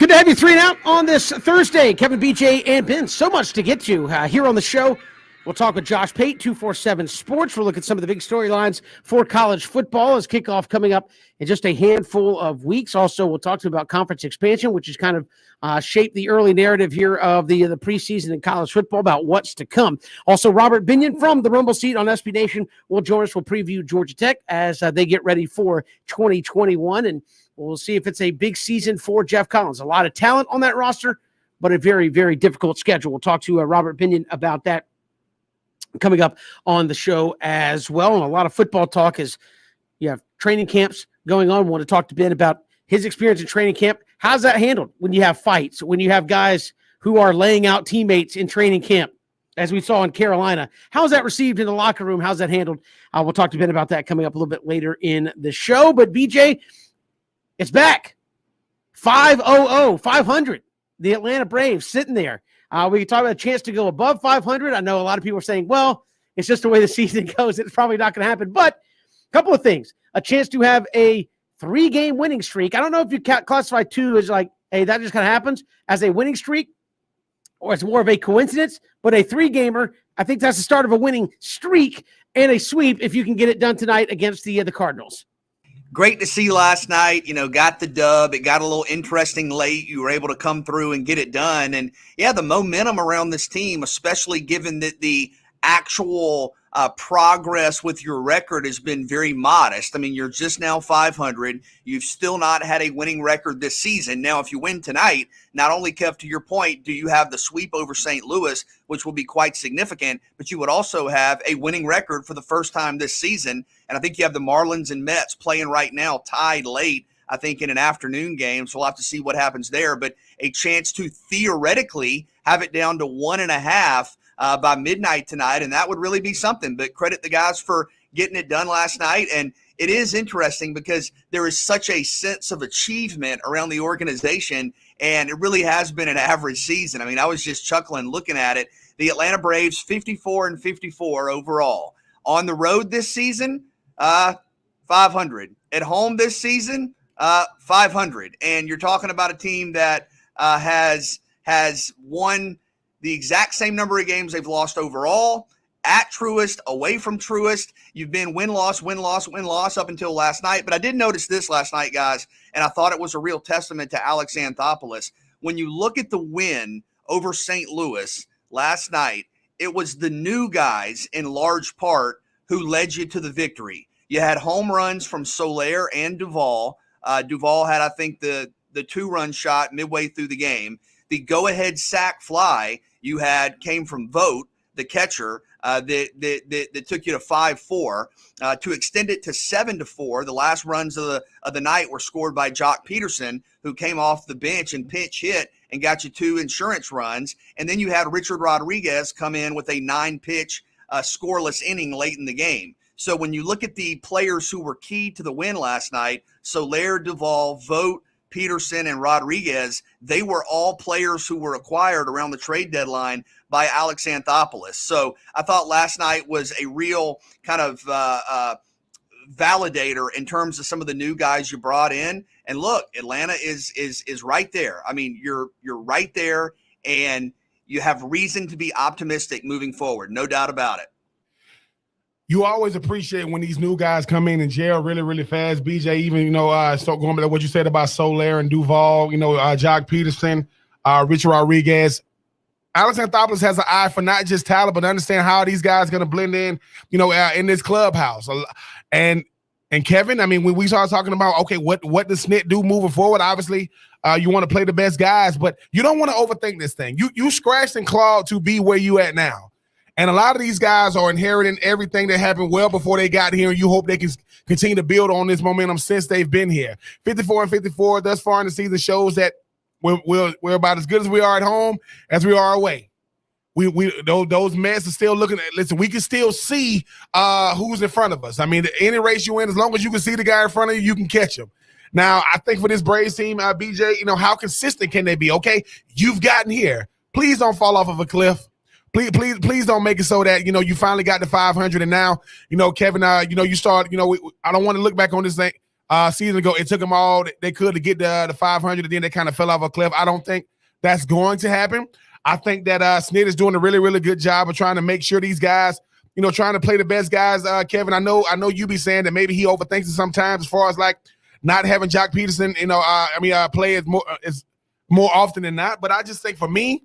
Good to have you 3 and Out on this Thursday. Kevin, BJ, and Ben. So much to get to here on the show. We'll talk with Josh Pate, 247 Sports. We'll look at some of the big storylines for college football as kickoff coming up in just a handful of weeks. Also, we'll talk to you about conference expansion, which has kind of shaped the early narrative here of the preseason in college football about what's to come. Also, Robert Binon from the Rumble Seat on SB Nation will join us. We'll preview Georgia Tech as they get ready for 2021, and we'll see if it's a big season for Jeff Collins. A lot of talent on that roster, but a very, very difficult schedule. We'll talk to Robert Binon about that coming up on the show as well. And a lot of football talk as you have training camps going on. We want to talk to Ben about his experience in training camp. How's that handled when you have fights, when you have guys who are laying out teammates in training camp, as we saw in Carolina? How's that received in the locker room? How's that handled? We'll talk to Ben about that coming up a little bit later in the show. But BJ, it's back. 500. The Atlanta Braves sitting there. We can talk about a chance to go above 500. I know a lot of people are saying, well, it's just the way the season goes. It's probably not going to happen. But a couple of things. A chance to have a 3-game winning streak. I don't know if you classify 2 as like, hey, that just kind of happens as a winning streak, or it's more of a coincidence. But a 3-gamer, I think that's the start of a winning streak and a sweep if you can get it done tonight against the Cardinals. Great to see last night, got the dub. It got a little interesting late. You were able to come through and get it done. And, yeah, the momentum around this team, especially given that the actual progress with your record has been very modest. I mean, you're just now 500. You've still not had a winning record this season. Now, if you win tonight, not only, Kev, to your point, do you have the sweep over St. Louis, which will be quite significant, but you would also have a winning record for the first time this season. And I think you have the Marlins and Mets playing right now tied late, I think, in an afternoon game. So we'll have to see what happens there. But a chance to theoretically have it down to 1.5 by midnight tonight, and that would really be something. But credit the guys for getting it done last night. And it is interesting because there is such a sense of achievement around the organization, and it really has been an average season. I mean, I was just chuckling looking at it. The Atlanta Braves, 54-54 overall. On the road this season, 500. At home this season, 500. And you're talking about a team that has won the exact same number of games they've lost overall, at Truist, away from Truist. You've been win-loss up until last night. But I did notice this last night, guys, and I thought it was a real testament to Alex Anthopoulos. When you look at the win over St. Louis last night, it was the new guys in large part who led you to the victory. You had home runs from Soler and Duvall. Duvall had, I think, the 2-run shot midway through the game. The go-ahead sac fly you had came from Vogt, the catcher, that took you to 5-4. To extend it to 7-4, the last runs of the night were scored by Jock Peterson, who came off the bench and pinch hit and got you 2 insurance runs. And then you had Richard Rodriguez come in with a 9-pitch scoreless inning late in the game. So when you look at the players who were key to the win last night, Soler, Duvall, Vogt, Peterson, and Rodriguez, they were all players who were acquired around the trade deadline by Alex Anthopoulos. So I thought last night was a real kind of validator in terms of some of the new guys you brought in. And look, Atlanta is right there. I mean, you're right there, and you have reason to be optimistic moving forward. No doubt about it. You always appreciate when these new guys come in and gel really, really fast. BJ, even, so going back to what you said about Soler and Duvall, Jock Peterson, Richard Rodriguez. Alex Anthopoulos has an eye for not just talent, but understand how these guys going to blend in, in this clubhouse. And Kevin, I mean, when we start talking about, okay, what does Snit do moving forward? Obviously, you want to play the best guys, but you don't want to overthink this thing. You scratched and clawed to be where you at now. And a lot of these guys are inheriting everything that happened well before they got here, and you hope they can continue to build on this momentum since they've been here. 54-54 thus far in the season shows that we're about as good as we are at home as we are away. Those Mets are still looking at. Listen, we can still see who's in front of us. I mean, any race you in, as long as you can see the guy in front of you, you can catch him. Now, I think for this Braves team, BJ, how consistent can they be? Okay, you've gotten here. Please don't fall off of a cliff. Please don't make it so that, you finally got to 500 and now, Kevin, you start, I don't want to look back on this thing season ago. It took them all they could to get the 500, and then they kind of fell off a cliff. I don't think that's going to happen. I think that Snit is doing a really, really good job of trying to make sure these guys, trying to play the best guys. Kevin, I know you be saying that maybe he overthinks it sometimes as far as like not having Jock Peterson, play as more often than not. But I just think for me,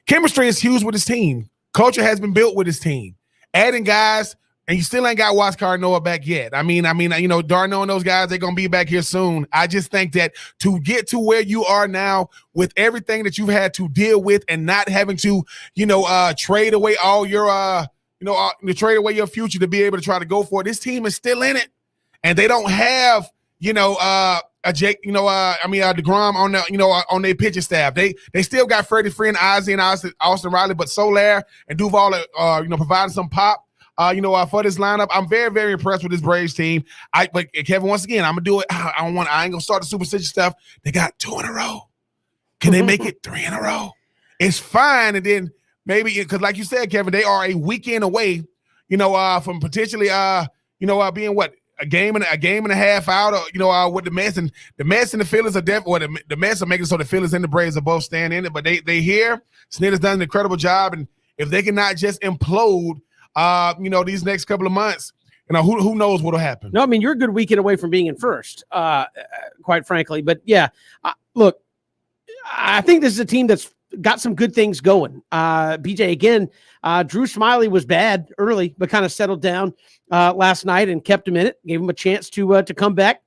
chemistry is huge with his team. Culture has been built with his team. Adding guys, and you still ain't got Huáscar Noah back yet. I mean, Darno and those guys, they're going to be back here soon. I just think that to get to where you are now with everything that you've had to deal with and not having to, trade away all your, trade away your future to be able to try to go for it. This team is still in it, and they don't have, a Jake, DeGrom on the, on their pitching staff. They still got Freddie Freeman, Ozzie, and Austin Riley, but Soler and Duval are, providing some pop. For this lineup, I'm very, very impressed with this Braves team. But Kevin, once again, I'm gonna do it. I ain't gonna start the superstition stuff. They got 2 in a row. Can they make it 3 in a row? It's fine, and then maybe because, like you said, Kevin, they are a weekend away. From potentially, being what a game and a half out. With the Mets and the Phillies are definitely. The Mets are making so the Phillies and the Braves are both staying in it, but they here. Snit has done an incredible job, and if they cannot just implode. These next couple of months, who knows what'll happen. No, I mean, you're a good weekend away from being in first, quite frankly. But yeah, look, I think this is a team that's got some good things going. BJ, again, Drew Smiley was bad early, but kind of settled down last night and kept him in it, gave him a chance to come back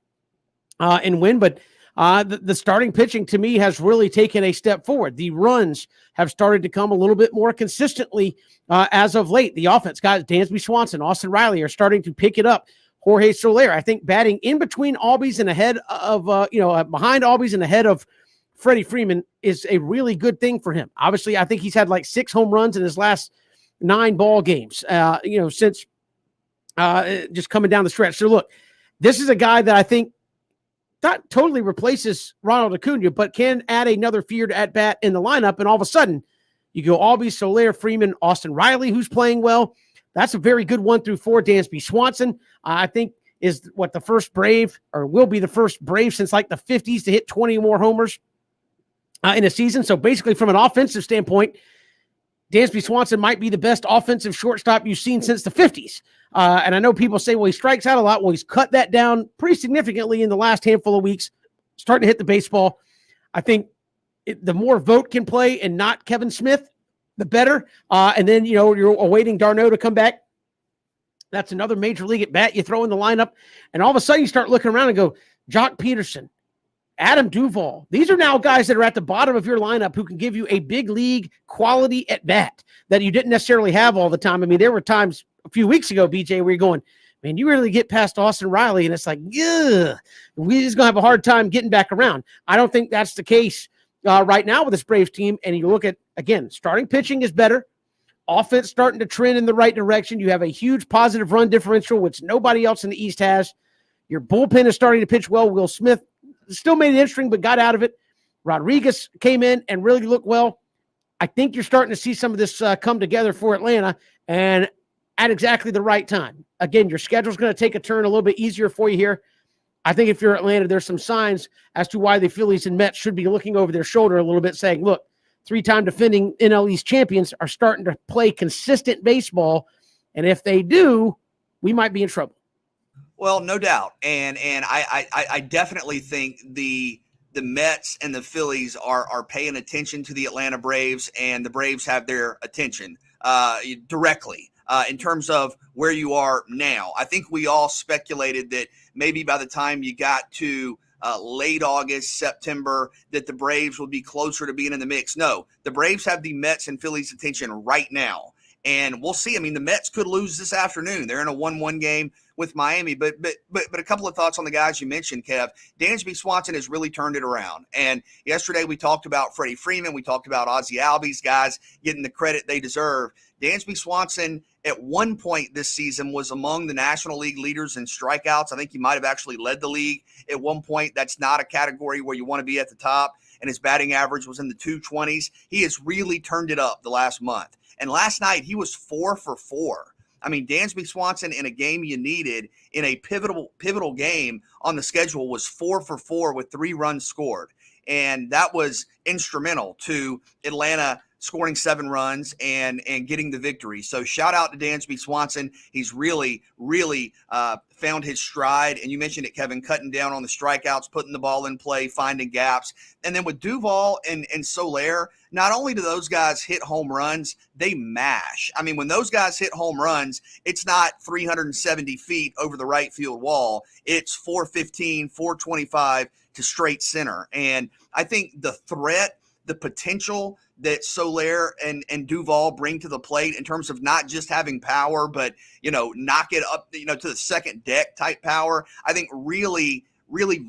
and win. But the starting pitching to me has really taken a step forward. The runs have started to come a little bit more consistently as of late. The offense, guys, Dansby Swanson, Austin Riley are starting to pick it up. Jorge Soler, I think batting in between Albies and ahead of, behind Albies and ahead of Freddie Freeman is a really good thing for him. Obviously, I think he's had like 6 home runs in his last 9 ball games, since just coming down the stretch. So look, this is a guy that I think not totally replaces Ronald Acuna, but can add another feared at bat in the lineup. And all of a sudden, you go Albies, Soler, Freeman, Austin Riley, who's playing well. That's a very good 1 through 4. Dansby Swanson, I think, is the first Brave, or will be the first Brave since like the 50s to hit 20 more homers in a season. So basically, from an offensive standpoint, Dansby Swanson might be the best offensive shortstop you've seen since the 50s. And I know people say, well, he strikes out a lot. Well, he's cut that down pretty significantly in the last handful of weeks, starting to hit the baseball. I think the more Vogt can play and not Kevin Smith, the better. And then, you're awaiting Darno to come back. That's another major league at bat you throw in the lineup. And all of a sudden you start looking around and go, Jock Peterson, Adam Duvall. These are now guys that are at the bottom of your lineup who can give you a big league quality at bat that you didn't necessarily have all the time. I mean, there were times a few weeks ago, BJ, where you're going, man, you really get past Austin Riley, and it's like, yeah, we're just going to have a hard time getting back around. I don't think that's the case right now with this Braves team. And you look at, again, starting pitching is better. Offense starting to trend in the right direction. You have a huge positive run differential, which nobody else in the East has. Your bullpen is starting to pitch well. Will Smith still made it interesting, but got out of it. Rodriguez came in and really looked well. I think you're starting to see some of this come together for Atlanta, and at exactly the right time. Again, your schedule's going to take a turn a little bit easier for you here. I think if you're Atlanta, there's some signs as to why the Phillies and Mets should be looking over their shoulder a little bit, saying, look, 3-time defending NL East champions are starting to play consistent baseball, and if they do, we might be in trouble. Well, no doubt. And I definitely think the Mets and the Phillies are paying attention to the Atlanta Braves, and the Braves have their attention directly. In terms of where you are now, I think we all speculated that maybe by the time you got to late August, September, that the Braves would be closer to being in the mix. No, the Braves have the Mets and Phillies' attention right now. And we'll see. I mean, the Mets could lose this afternoon. They're in a 1-1 game with Miami. But a couple of thoughts on the guys you mentioned, Kev. Dansby Swanson has really turned it around. And yesterday we talked about Freddie Freeman. We talked about Ozzie Albies, guys getting the credit they deserve. Dansby Swanson at one point this season was among the National League leaders in strikeouts. I think he might have actually led the league at one point. That's not a category where you want to be at the top. And his batting average was in the 220s. He has really turned it up the last month. And last night he was 4 for 4. I mean, Dansby Swanson in a game you needed in a pivotal game on the schedule was 4 for 4 with 3 runs scored. And that was instrumental to Atlanta scoring 7 runs and getting the victory. So shout out to Dansby Swanson. He's really found his stride. And you mentioned it, Kevin, cutting down on the strikeouts, putting the ball in play, finding gaps. And then with Duvall and Soler, not only do those guys hit home runs, they mash. I mean, when those guys hit home runs, it's not 370 feet over the right field wall. It's 415, 425 to straight center. And I think the threat, the potential that Soler and Duvall bring to the plate in terms of not just having power, but, knock it up, to the second deck type power, I think really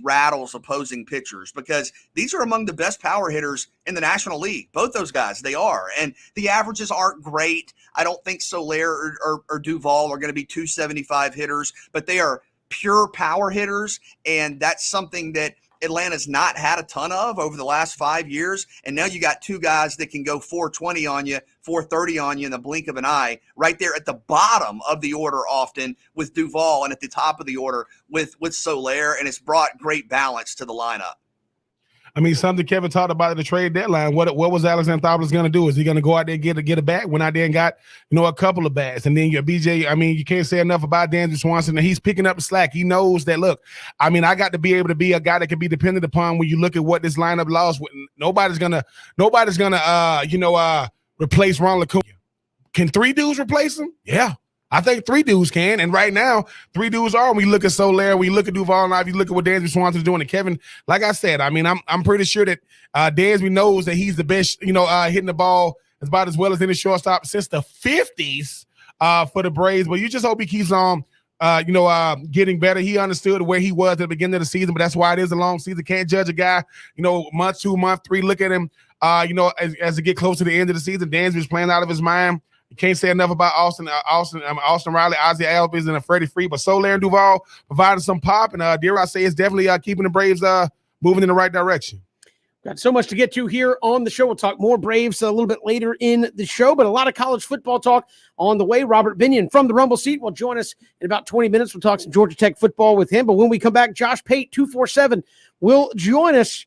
rattles opposing pitchers, because these are among the best power hitters in the National League. Both those guys, they are. And the averages aren't great. I don't think Soler or Duvall are going to be 275 hitters, but they are pure power hitters. And that's something that Atlanta's not had a ton of over the last 5 years. And now you got 2 guys that can go 420 on you, 430 on you in the blink of an eye, right there at the bottom of the order often with Duvall, and at the top of the order with Soler. And it's brought great balance to the lineup. I mean, something Kevin talked about at the trade deadline. What was Alex Anthopoulos going to do? Is he going to go out there and get a bat? Went out there and got, a couple of bats. And then your BJ, I mean, you can't say enough about Dansby Swanson. And he's picking up the slack. He knows that, look, I mean, I got to be able to be a guy that can be dependent upon when you look at what this lineup lost. Nobody's gonna replace Ronald Acuna. Can 3 dudes replace him? Yeah. I think 3 dudes can, and right now 3 dudes are. When we look at Soler, we look at Duvall, and you look at what Dansby Swanson's doing. And Kevin, like I said, I mean, I'm pretty sure that Dansby knows that he's the best, hitting the ball about as well as any shortstop since the 50s for the Braves. But you just hope he keeps on, getting better. He understood where he was at the beginning of the season, but that's why it is a long season. Can't judge a guy, month 2, month 3. Look at him, as it get close to the end of the season. Dansby's playing out of his mind. You can't say enough about Austin Riley, Ozzie Albies, and Freddie Freed, but Soler and Duvall providing some pop, and dare I say, it's definitely keeping the Braves moving in the right direction. Got so much to get to here on the show. We'll talk more Braves a little bit later in the show, but a lot of college football talk on the way. Robert Binon from the Rumble Seat will join us in about 20 minutes. We'll talk some Georgia Tech football with him, but when we come back, Josh Pate, 247, will join us.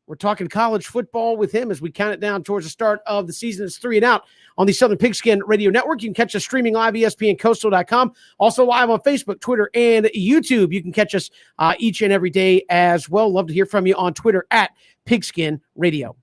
We're talking college football with him as we count it down towards the start of the season. It's 3 and Out on the Southern Pigskin Radio Network. You can catch us streaming live, ESPNCoastal.com. Also live on Facebook, Twitter, and YouTube. You can catch us each and every day as well. Love to hear from you on Twitter at Pigskin Radio.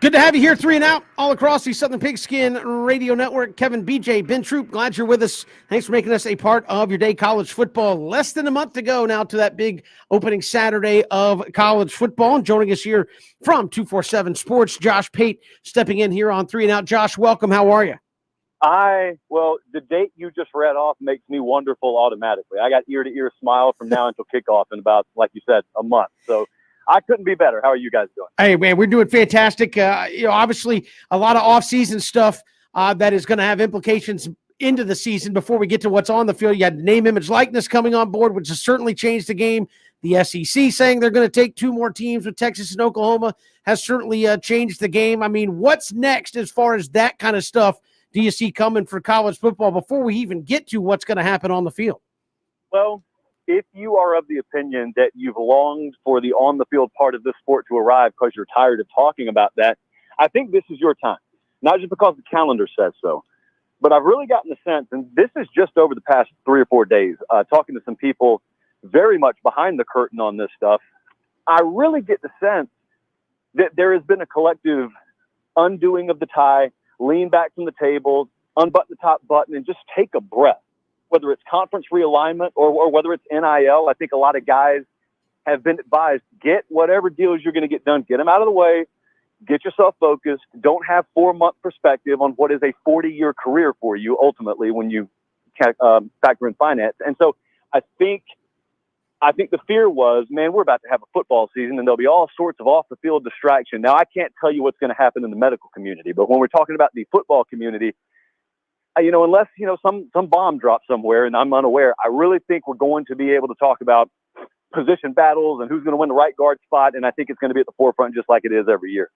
Good to have you here, 3 and Out, all across the Southern Pigskin Radio Network. Kevin, BJ, Ben Troop, glad you're with us. Thanks for making us a part of your day. College football, less than a month to go now to that big opening Saturday of college football. And joining us here from 247 Sports, Josh Pate, stepping in here on 3 and Out. Josh, welcome. How are you? Well, the date you just read off makes me wonderful automatically. I got ear-to-ear smile from now until kickoff in about, like you said, a month. So I couldn't be better. How are you guys doing? Hey, man, we're doing fantastic. Obviously, a lot of off-season stuff that is going to have implications into the season before we get to what's on the field. You had name, image, likeness coming on board, which has certainly changed the game. The SEC saying they're going to take 2 more teams with Texas and Oklahoma has certainly changed the game. I mean, what's next as far as that kind of stuff do you see coming for college football before we even get to what's going to happen on the field? Well, if you are of the opinion that you've longed for the on-the-field part of this sport to arrive because you're tired of talking about that, I think this is your time. Not just because the calendar says so, but I've really gotten the sense, and this is just over the past 3 or 4 days, talking to some people very much behind the curtain on this stuff, I really get the sense that there has been a collective undoing of the tie, lean back from the table, unbutton the top button, and just take a breath. Whether it's conference realignment or whether it's NIL, I think a lot of guys have been advised, get whatever deals you're going to get done, get them out of the way, get yourself focused, don't have 4-month perspective on what is a 40-year career for you ultimately when you factor in finance. And so I think the fear was, man, we're about to have a football season and there'll be all sorts of off-the-field distraction. Now, I can't tell you what's going to happen in the medical community, but when we're talking about the football community, unless, some bomb drops somewhere and I'm unaware, I really think we're going to be able to talk about position battles and who's going to win the right guard spot, and I think it's going to be at the forefront just like it is every year.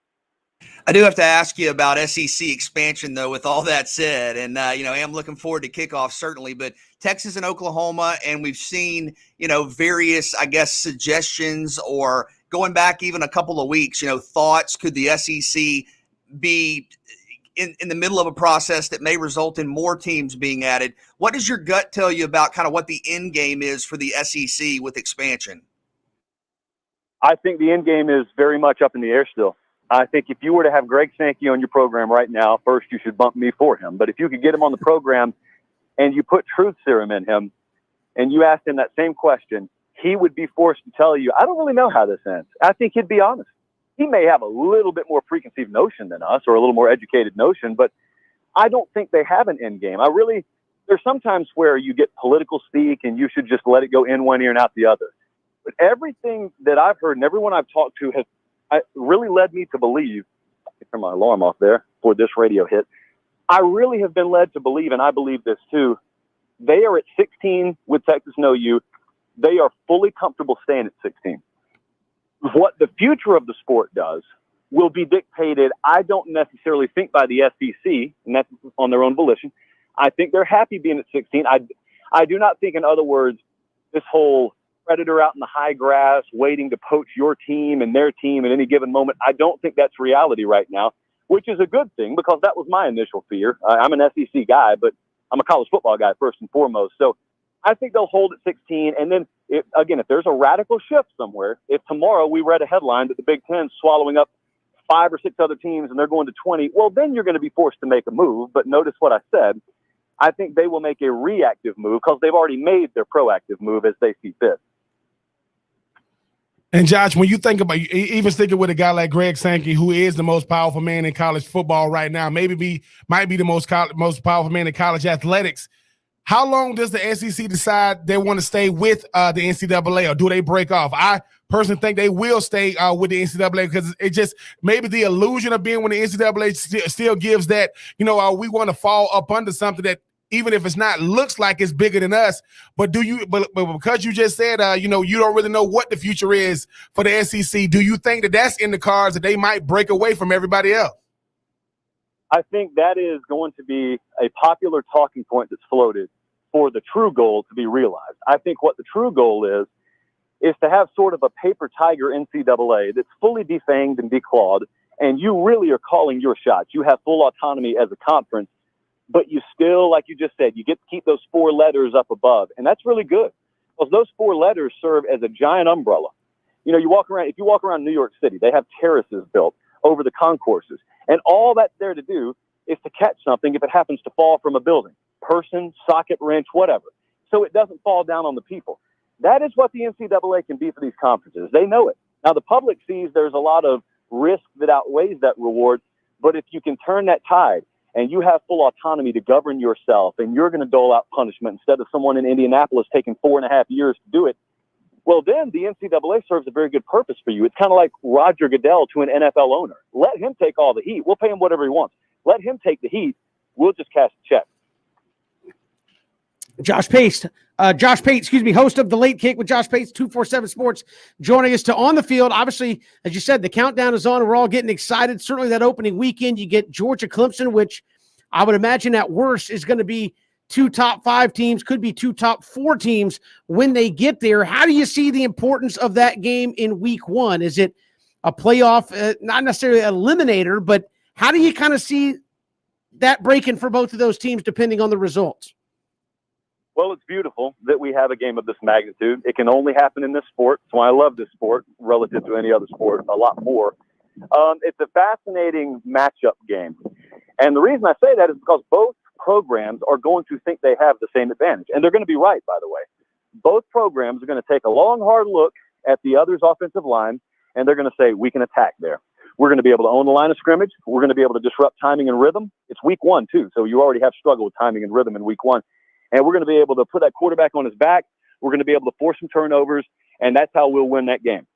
I do have to ask you about SEC expansion, though, with all that said. And, I am looking forward to kickoff, certainly. But Texas and Oklahoma, and we've seen, various, suggestions or going back even a couple of weeks, thoughts. Could the SEC be in the middle of a process that may result in more teams being added? What does your gut tell you about kind of what the end game is for the SEC with expansion? I think the end game is very much up in the air still. I think if you were to have Greg Sankey on your program right now, first you should bump me for him. But if you could get him on the program and you put truth serum in him and you asked him that same question, he would be forced to tell you, I don't really know how this ends. I think he'd be honest. He may have a little bit more preconceived notion than us or a little more educated notion, but I don't think they have an end game. There's sometimes where you get political speak and you should just let it go in one ear and out the other. But everything that I've heard and everyone I've talked to has really led me to believe, I can turn my alarm off there before this radio hit. I really have been led to believe, and I believe this too, they are at 16 with Texas and OU. They are fully comfortable staying at 16. What the future of the sport does will be dictated, I don't necessarily think, by the SEC, and that's on their own volition. I think they're happy being at 16. I do not think, in other words, this whole predator out in the high grass waiting to poach your team and their team at any given moment, I don't think that's reality right now, which is a good thing because that was my initial fear. I'm an SEC guy, but I'm a college football guy first and foremost. So I think they'll hold at 16. And then, if there's a radical shift somewhere, if tomorrow we read a headline that the Big Ten's swallowing up 5 or 6 other teams and they're going to 20, well, then you're going to be forced to make a move. But notice what I said. I think they will make a reactive move because they've already made their proactive move as they see fit. And Josh, when you think about, even sticking with a guy like Greg Sankey, who is the most powerful man in college football right now, might be the most powerful man in college athletics. How long does the SEC decide they want to stay with the NCAA, or do they break off? I personally think they will stay with the NCAA because it just maybe the illusion of being with the NCAA still gives that, we want to fall up under something that, even if it's not, looks like it's bigger than us. But because you just said, you don't really know what the future is for the SEC, do you think that that's in the cards that they might break away from everybody else? I think that is going to be a popular talking point that's floated for the true goal to be realized. I think what the true goal is to have sort of a paper tiger NCAA that's fully defanged and declawed, and you really are calling your shots. You have full autonomy as a conference, but you still, like you just said, you get to keep those 4 letters up above, and that's really good because those 4 letters serve as a giant umbrella. If you walk around New York City, they have terraces built over the concourses. And all that's there to do is to catch something if it happens to fall from a building, person, socket, wrench, whatever, so it doesn't fall down on the people. That is what the NCAA can be for these conferences. They know it. Now, the public sees there's a lot of risk that outweighs that reward, but if you can turn that tide and you have full autonomy to govern yourself and you're going to dole out punishment instead of someone in Indianapolis taking 4.5 years to do it, well, then the NCAA serves a very good purpose for you. It's kind of like Roger Goodell to an NFL owner. Let him take all the heat. We'll pay him whatever he wants. Let him take the heat. We'll just cash the check. Josh Pate, host of The Late Kick with Josh Pate, 247 Sports, joining us to On the Field. Obviously, as you said, the countdown is on, and we're all getting excited. Certainly that opening weekend, you get Georgia Clemson, which I would imagine at worst is going to be 2 top 5 teams, could be 2 top 4 teams when they get there. How do you see the importance of that game in week 1? Is it a playoff, not necessarily an eliminator, but how do you kind of see that breaking for both of those teams depending on the results? Well, it's beautiful that we have a game of this magnitude. It can only happen in this sport. That's why I love this sport relative to any other sport a lot more. It's a fascinating matchup game. And the reason I say that is because both programs are going to think they have the same advantage. And they're going to be right, by the way. Both programs are going to take a long, hard look at the other's offensive line, and they're going to say, we can attack there. We're going to be able to own the line of scrimmage. We're going to be able to disrupt timing and rhythm. It's week 1, too, so you already have struggled with timing and rhythm in week 1. And we're going to be able to put that quarterback on his back. We're going to be able to force some turnovers, and that's how we'll win that game.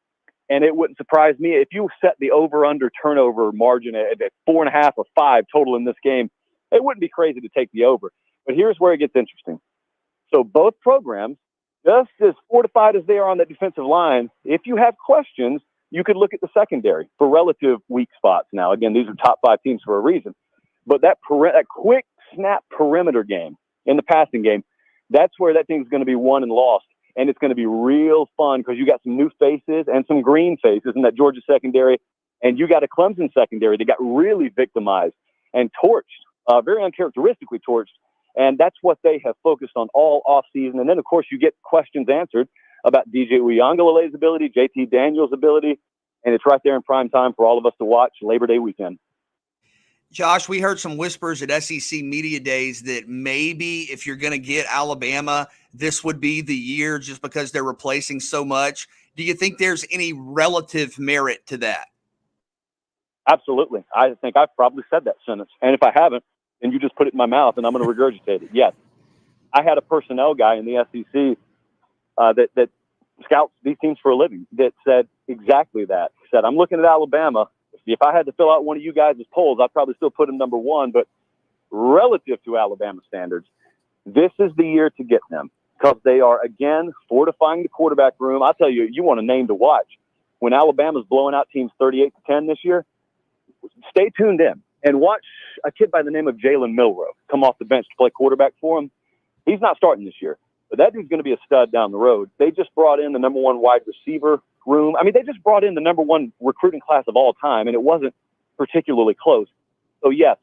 And it wouldn't surprise me if you set the over-under turnover margin at 4.5 or 5 total in this game. It wouldn't be crazy to take the over. But here's where it gets interesting. So both programs, just as fortified as they are on that defensive line, if you have questions, you could look at the secondary for relative weak spots. Now, again, these are top 5 teams for a reason. But that quick snap perimeter game in the passing game, that's where that thing's going to be won and lost. And it's going to be real fun because you got some new faces and some green faces in that Georgia secondary. And you got a Clemson secondary that got really victimized and torched, very uncharacteristically torched. And that's what they have focused on all offseason. And then, of course, you get questions answered about DJ Uiagalelei's ability, JT Daniels' ability. And it's right there in prime time for all of us to watch Labor Day weekend. Josh, we heard some whispers at SEC Media Days that maybe if you're going to get Alabama, this would be the year just because they're replacing so much. Do you think there's any relative merit to that? Absolutely. I think I've probably said that sentence. And if I haven't, then you just put it in my mouth and I'm going to regurgitate it. Yes. I had a personnel guy in the SEC that scouts these teams for a living that said exactly that. He said, I'm looking at Alabama. If I had to fill out one of you guys' polls, I'd probably still put them number 1. But relative to Alabama standards, this is the year to get them because they are, again, fortifying the quarterback room. I'll tell you, you want a name to watch. When Alabama's blowing out teams 38-10 this year, stay tuned in and watch a kid by the name of Jalen Milroe come off the bench to play quarterback for him. He's not starting this year, but that dude's going to be a stud down the road. They just brought in the number 1 wide receiver room. I mean, they just brought in the number 1 recruiting class of all time, and it wasn't particularly close. So, yes,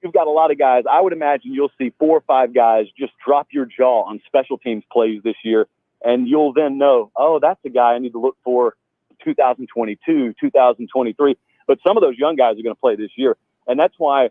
you've got a lot of guys. I would imagine you'll see 4 or 5 guys just drop your jaw on special teams plays this year, and you'll then know, oh, that's the guy I need to look for 2022, 2023. But some of those young guys are going to play this year, and that's why,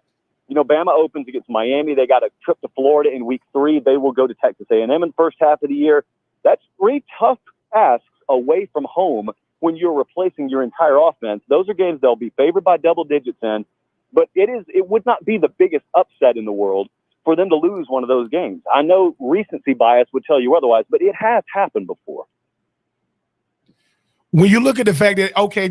you know, Bama opens against Miami. They got a trip to Florida in week 3. They will go to Texas A&M in the first half of the year. That's 3 tough asks away from home when you're replacing your entire offense. Those are games they'll be favored by double digits in, but it would not be the biggest upset in the world for them to lose one of those games. I know recency bias would tell you otherwise, but it has happened before. When you look at the fact that, okay,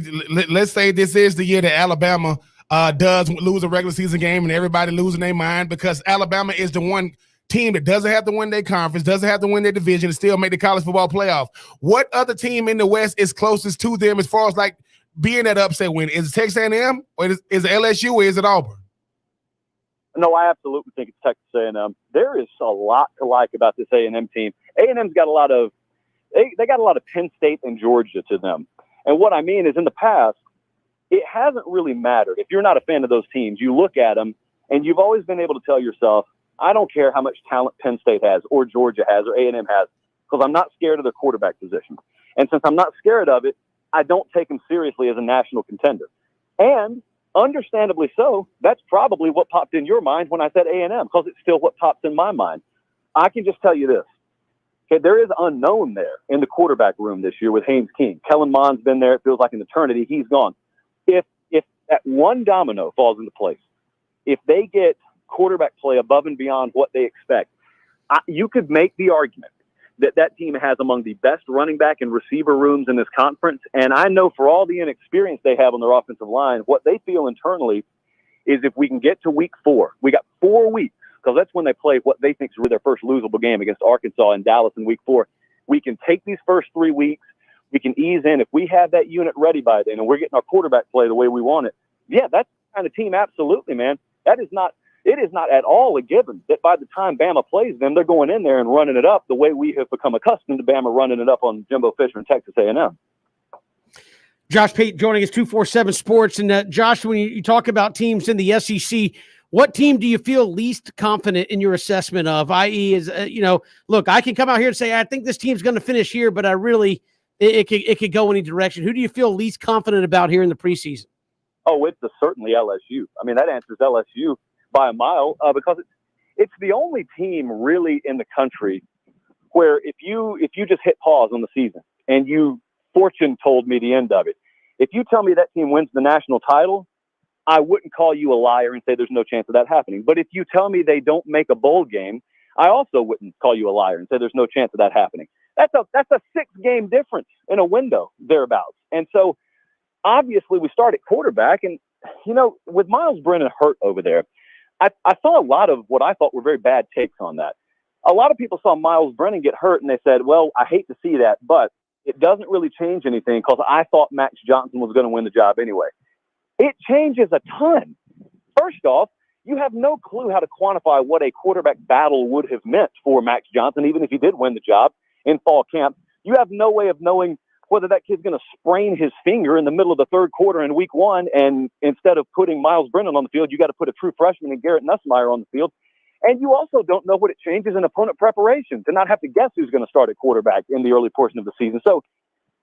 let's say this is the year that Alabama does lose a regular season game and everybody losing their mind because Alabama is the one team that doesn't have to win their conference, doesn't have to win their division, and still make the college football playoff. What other team in the West is closest to them as far as like being that upset win? Is it Texas A&M or is it LSU or is it Auburn? No, I absolutely think it's Texas A&M. There is a lot to like about this A&M team. A&M's got a lot of they got a lot of Penn State and Georgia to them. And what I mean is in the past, it hasn't really mattered. If you're not a fan of those teams, you look at them and you've always been able to tell yourself, I don't care how much talent Penn State has or Georgia has or A&M has because I'm not scared of their quarterback position. And since I'm not scared of it, I don't take them seriously as a national contender. And understandably so. That's probably what popped in your mind when I said A&M, because it's still what pops in my mind. I can just tell you this. Okay, there is unknown there in the quarterback room this year with Haynes King. Kellen Mond's been there. It feels like an eternity. He's gone. If that one domino falls into place, if they get quarterback play above and beyond what they expect, you could make the argument that that team has among the best running back and receiver rooms in this conference. And I know for all the inexperience they have on their offensive line, what they feel internally is if we can get to week 4, we got 4 weeks, because that's when they play what they think is their first losable game against Arkansas and Dallas in week 4. We can take these first 3 weeks. We can ease in. If we have that unit ready by then and we're getting our quarterback play the way we want it, yeah, that's the kind of team, absolutely, man. It is not at all a given that by the time Bama plays them, they're going in there and running it up the way we have become accustomed to Bama running it up on Jimbo Fisher and Texas A&M. Josh Pate joining us, 247 Sports. And Josh, when you talk about teams in the SEC, what team do you feel least confident in your assessment of? I.e., is look, I can come out here and say I think this team's going to finish here, but I really it could go any direction. Who do you feel least confident about here in the preseason? Oh, it's certainly LSU. I mean, that answers LSU by a mile, because it's the only team really in the country where if you just hit pause on the season and you fortune told me the end of it, if you tell me that team wins the national title, I wouldn't call you a liar and say there's no chance of that happening. But if you tell me they don't make a bowl game, I also wouldn't call you a liar and say there's no chance of that happening. That's a 6-game difference in a window thereabouts. And so obviously we start at quarterback, and with Miles Brennan hurt over there, I saw a lot of what I thought were very bad takes on that. A lot of people saw Miles Brennan get hurt and they said, well, I hate to see that, but it doesn't really change anything because I thought Max Johnson was going to win the job anyway. It changes a ton. First off, you have no clue how to quantify what a quarterback battle would have meant for Max Johnson, even if he did win the job in fall camp. You have no way of knowing whether that kid's going to sprain his finger in the middle of the third quarter in week 1, and instead of putting Miles Brennan on the field, you got to put a true freshman and Garrett Nussmeier on the field. And you also don't know what it changes in opponent preparation to not have to guess who's going to start at quarterback in the early portion of the season. So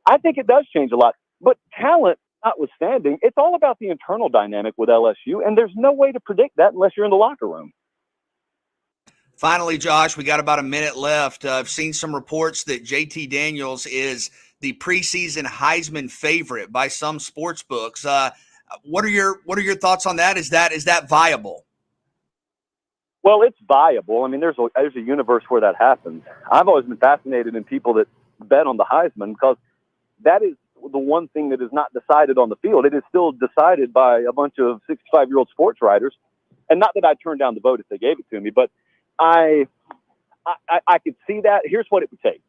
I think it does change a lot. But talent notwithstanding, it's all about the internal dynamic with LSU, and there's no way to predict that unless you're in the locker room. Finally, Josh, we got about a minute left. I've seen some reports that JT Daniels is the preseason Heisman favorite by some sports books. What are your thoughts on that? Is that viable? Well, it's viable. I mean, there's a universe where that happens. I've always been fascinated in people that bet on the Heisman, because that is the one thing that is not decided on the field. It is still decided by a bunch of 65-year-old sports writers. And not that I'd turn down the vote if they gave it to me, but I could see that. Here's what it would take.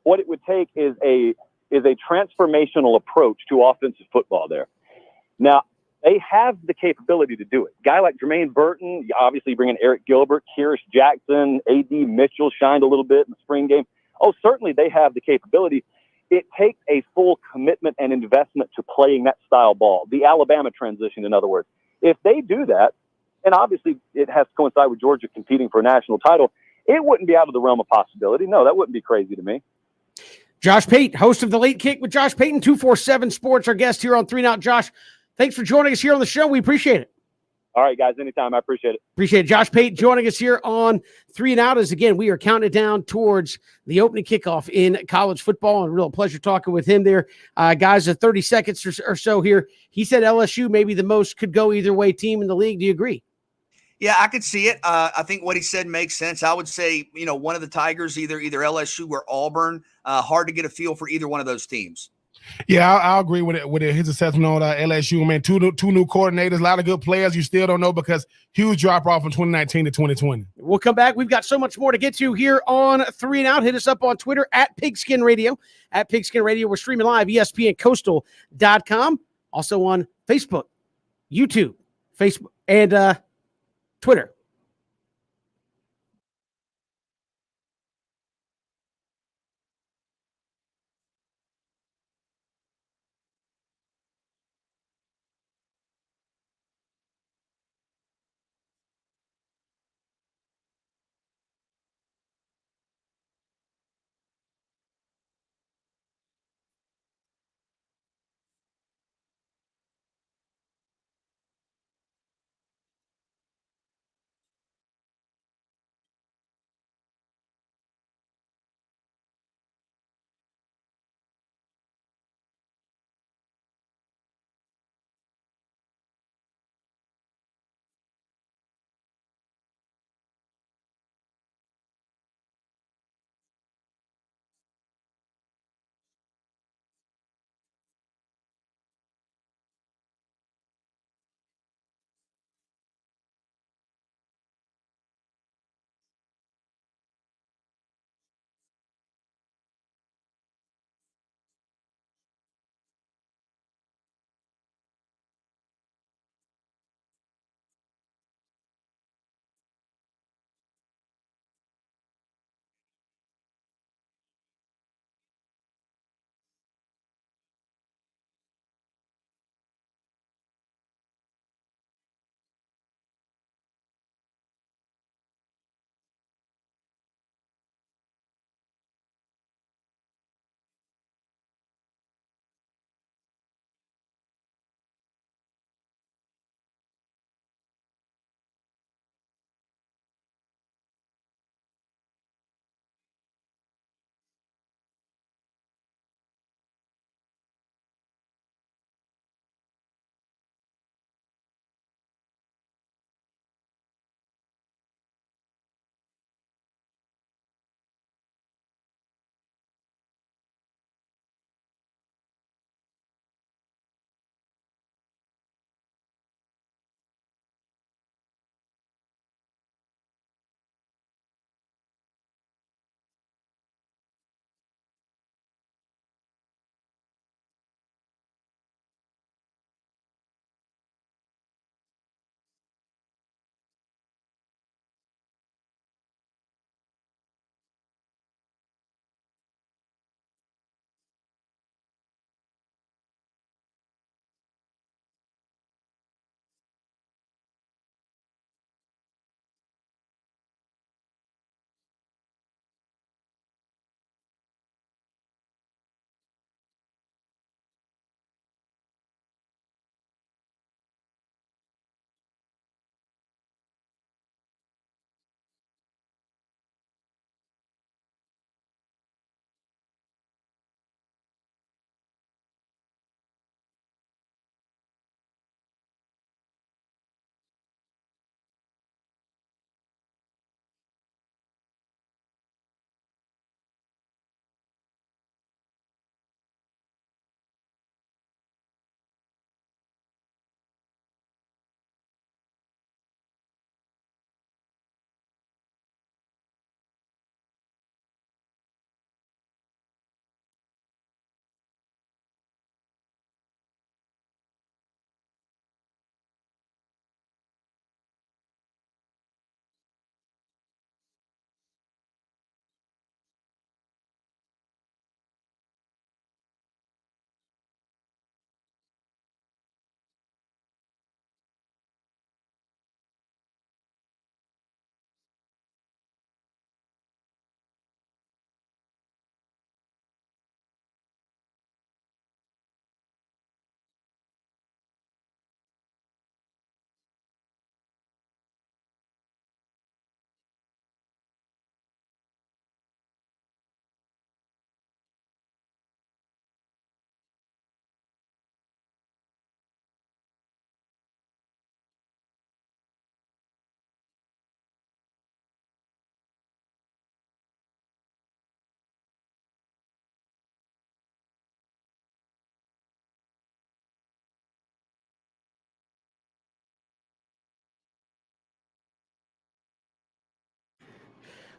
What it would take is a transformational approach to offensive football there. Now, they have the capability to do it. A guy like Jermaine Burton, obviously bringing Eric Gilbert, Kyrus Jackson, A.D. Mitchell shined a little bit in the spring game. Oh, certainly they have the capability. It takes a full commitment and investment to playing that style ball, the Alabama transition, in other words. If they do that, and obviously it has to coincide with Georgia competing for a national title, it wouldn't be out of the realm of possibility. No, that wouldn't be crazy to me. Josh Pate, host of The Late Kick with Josh Payton, 247 Sports, our guest here on 3 Now. Josh, thanks for joining us here on the show. We appreciate it. All right, guys, anytime. I appreciate it. Appreciate it. Josh Pate joining us here on 3 and Out. As again, we are counting down towards the opening kickoff in college football, and a real pleasure talking with him there. Guys, 30 seconds or so here. He said LSU maybe the most could go either way team in the league. Do you agree? Yeah, I could see it. I think what he said makes sense. I would say, one of the Tigers, either LSU or Auburn. Hard to get a feel for either one of those teams. Yeah, I'll agree with his assessment on LSU. Man, two new coordinators, a lot of good players. You still don't know because huge drop off from 2019 to 2020. We'll come back. We've got so much more to get to here on 3 and Out. Hit us up on Twitter at Pigskin Radio. At Pigskin Radio, we're streaming live, ESPNCoastal.com. Also on Facebook, YouTube, Facebook, and Twitter.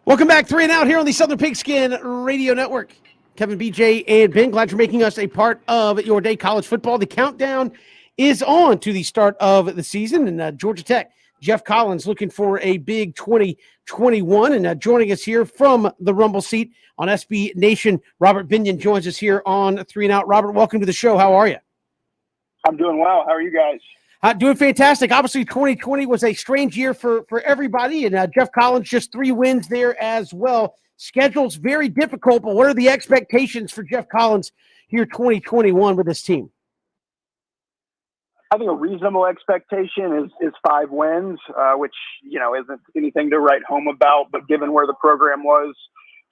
Welcome back, 3 and Out here on the Southern Pigskin Radio Network. Kevin, BJ, and Ben, glad you're making us a part of your day. College football. The countdown is on to the start of the season, and Georgia Tech, Jeff Collins, looking for a big 2021. And joining us here from the Rumble seat on SB Nation, Robert Binon joins us here on 3 and Out. Robert, welcome to the show. How are you? I'm doing well. How are you guys? Doing fantastic. Obviously, 2020 was a strange year for everybody, and Jeff Collins just 3 wins there as well. Schedule's very difficult, but what are the expectations for Jeff Collins here 2021 with this team? I think a reasonable expectation is 5 wins, which, isn't anything to write home about, but given where the program was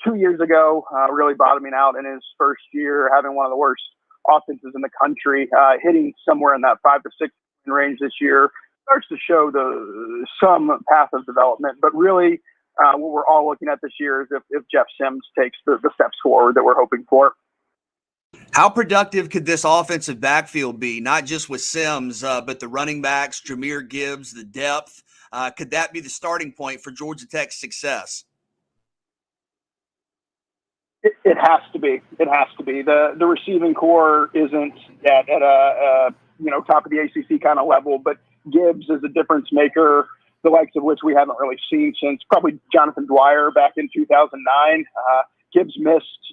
2 years ago, really bottoming out in his first year, having one of the worst offenses in the country, hitting somewhere in that 5 to 6 range this year starts to show some path of development. But really, what we're all looking at this year is if Jeff Sims takes the steps forward that we're hoping for. How productive could this offensive backfield be, not just with Sims, but the running backs, Jahmyr Gibbs, the depth? Could that be the starting point for Georgia Tech's success? It has to be. It has to be. The receiving core isn't at a top of the ACC kind of level, but Gibbs is a difference maker, the likes of which we haven't really seen since probably Jonathan Dwyer back in 2009. Gibbs